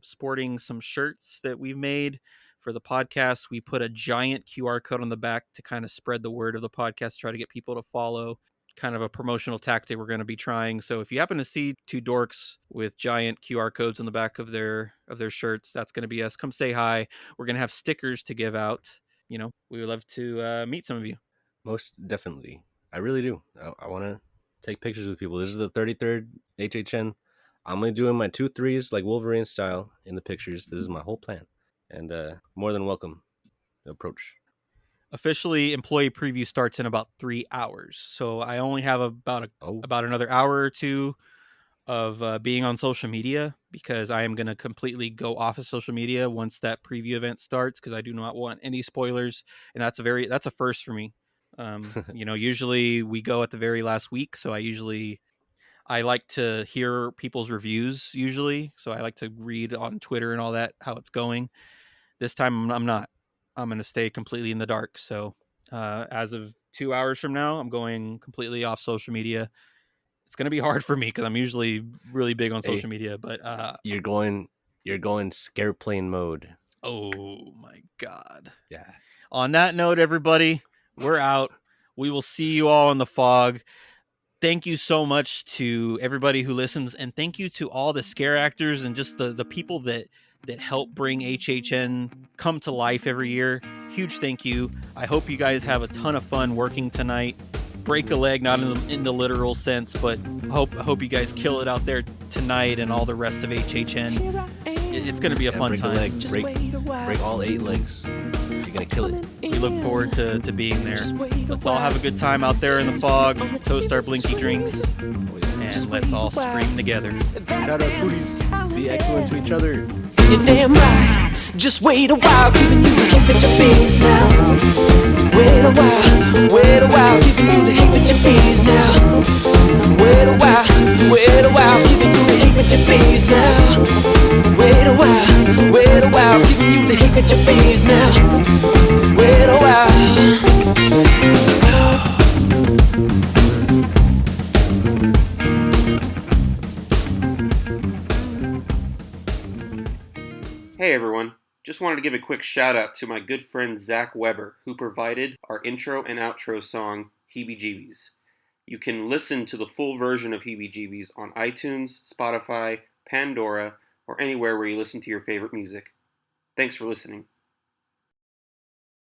sporting some shirts that we've made for the podcast. We put a giant QR code on the back to kind of spread the word of the podcast, try to get people to follow. Kind of a promotional tactic we're going to be trying. So if you happen to see two dorks with giant QR codes on the back of their shirts, that's going to be us. Come say hi. We're going to have stickers to give out. We would love to meet some of you. Most definitely. I really do. I want to take pictures with people. This is the 33rd HHN. I'm going to do in my 2 3s like Wolverine style in the pictures. This is my whole plan. And more than welcome to approach. Officially, employee preview starts in about 3 hours. So I only have Oh, about another hour or two of being on social media because I am going to completely go off of social media once that preview event starts because I do not want any spoilers, and that's a first for me. Usually we go at the very last week, so I like to hear people's reviews usually, so I like to read on Twitter and all that how it's going. This time I'm not. I'm going to stay completely in the dark. So as of 2 hours from now, I'm going completely off social media. It's going to be hard for me because I'm usually really big on hey, social media, but you're going scare plane mode. oh my God. Yeah. On that note, everybody, we're out. We will see you all in the fog. Thank you so much to everybody who listens, and thank you to all the scare actors and just the people that help bring HHN come to life every year. Huge thank you. I hope you guys have a ton of fun working tonight. Break a leg, not in the literal sense, but hope you guys kill it out there tonight and all the rest of HHN. It's going to be a fun break time. a leg. Break all 8 legs. You're going to kill it. We look forward to being there. Let's all have a good time out there in the fog, toast our blinky drinks, and let's all scream together. Shout out foodies. Be excellent to each other. You're damn right. Just wait a while, giving you the hip at your face now. Wait a while, giving you the hip at your face now. Wait a while, giving you the hip at your face now. Wait a while, giving you the hip at your face now. Wait a while. Hey everyone, just wanted to give a quick shout out to my good friend Zach Weber, who provided our intro and outro song, Heebie Jeebies. You can listen to the full version of Heebie Jeebies on iTunes, Spotify, Pandora, or anywhere where you listen to your favorite music. Thanks for listening.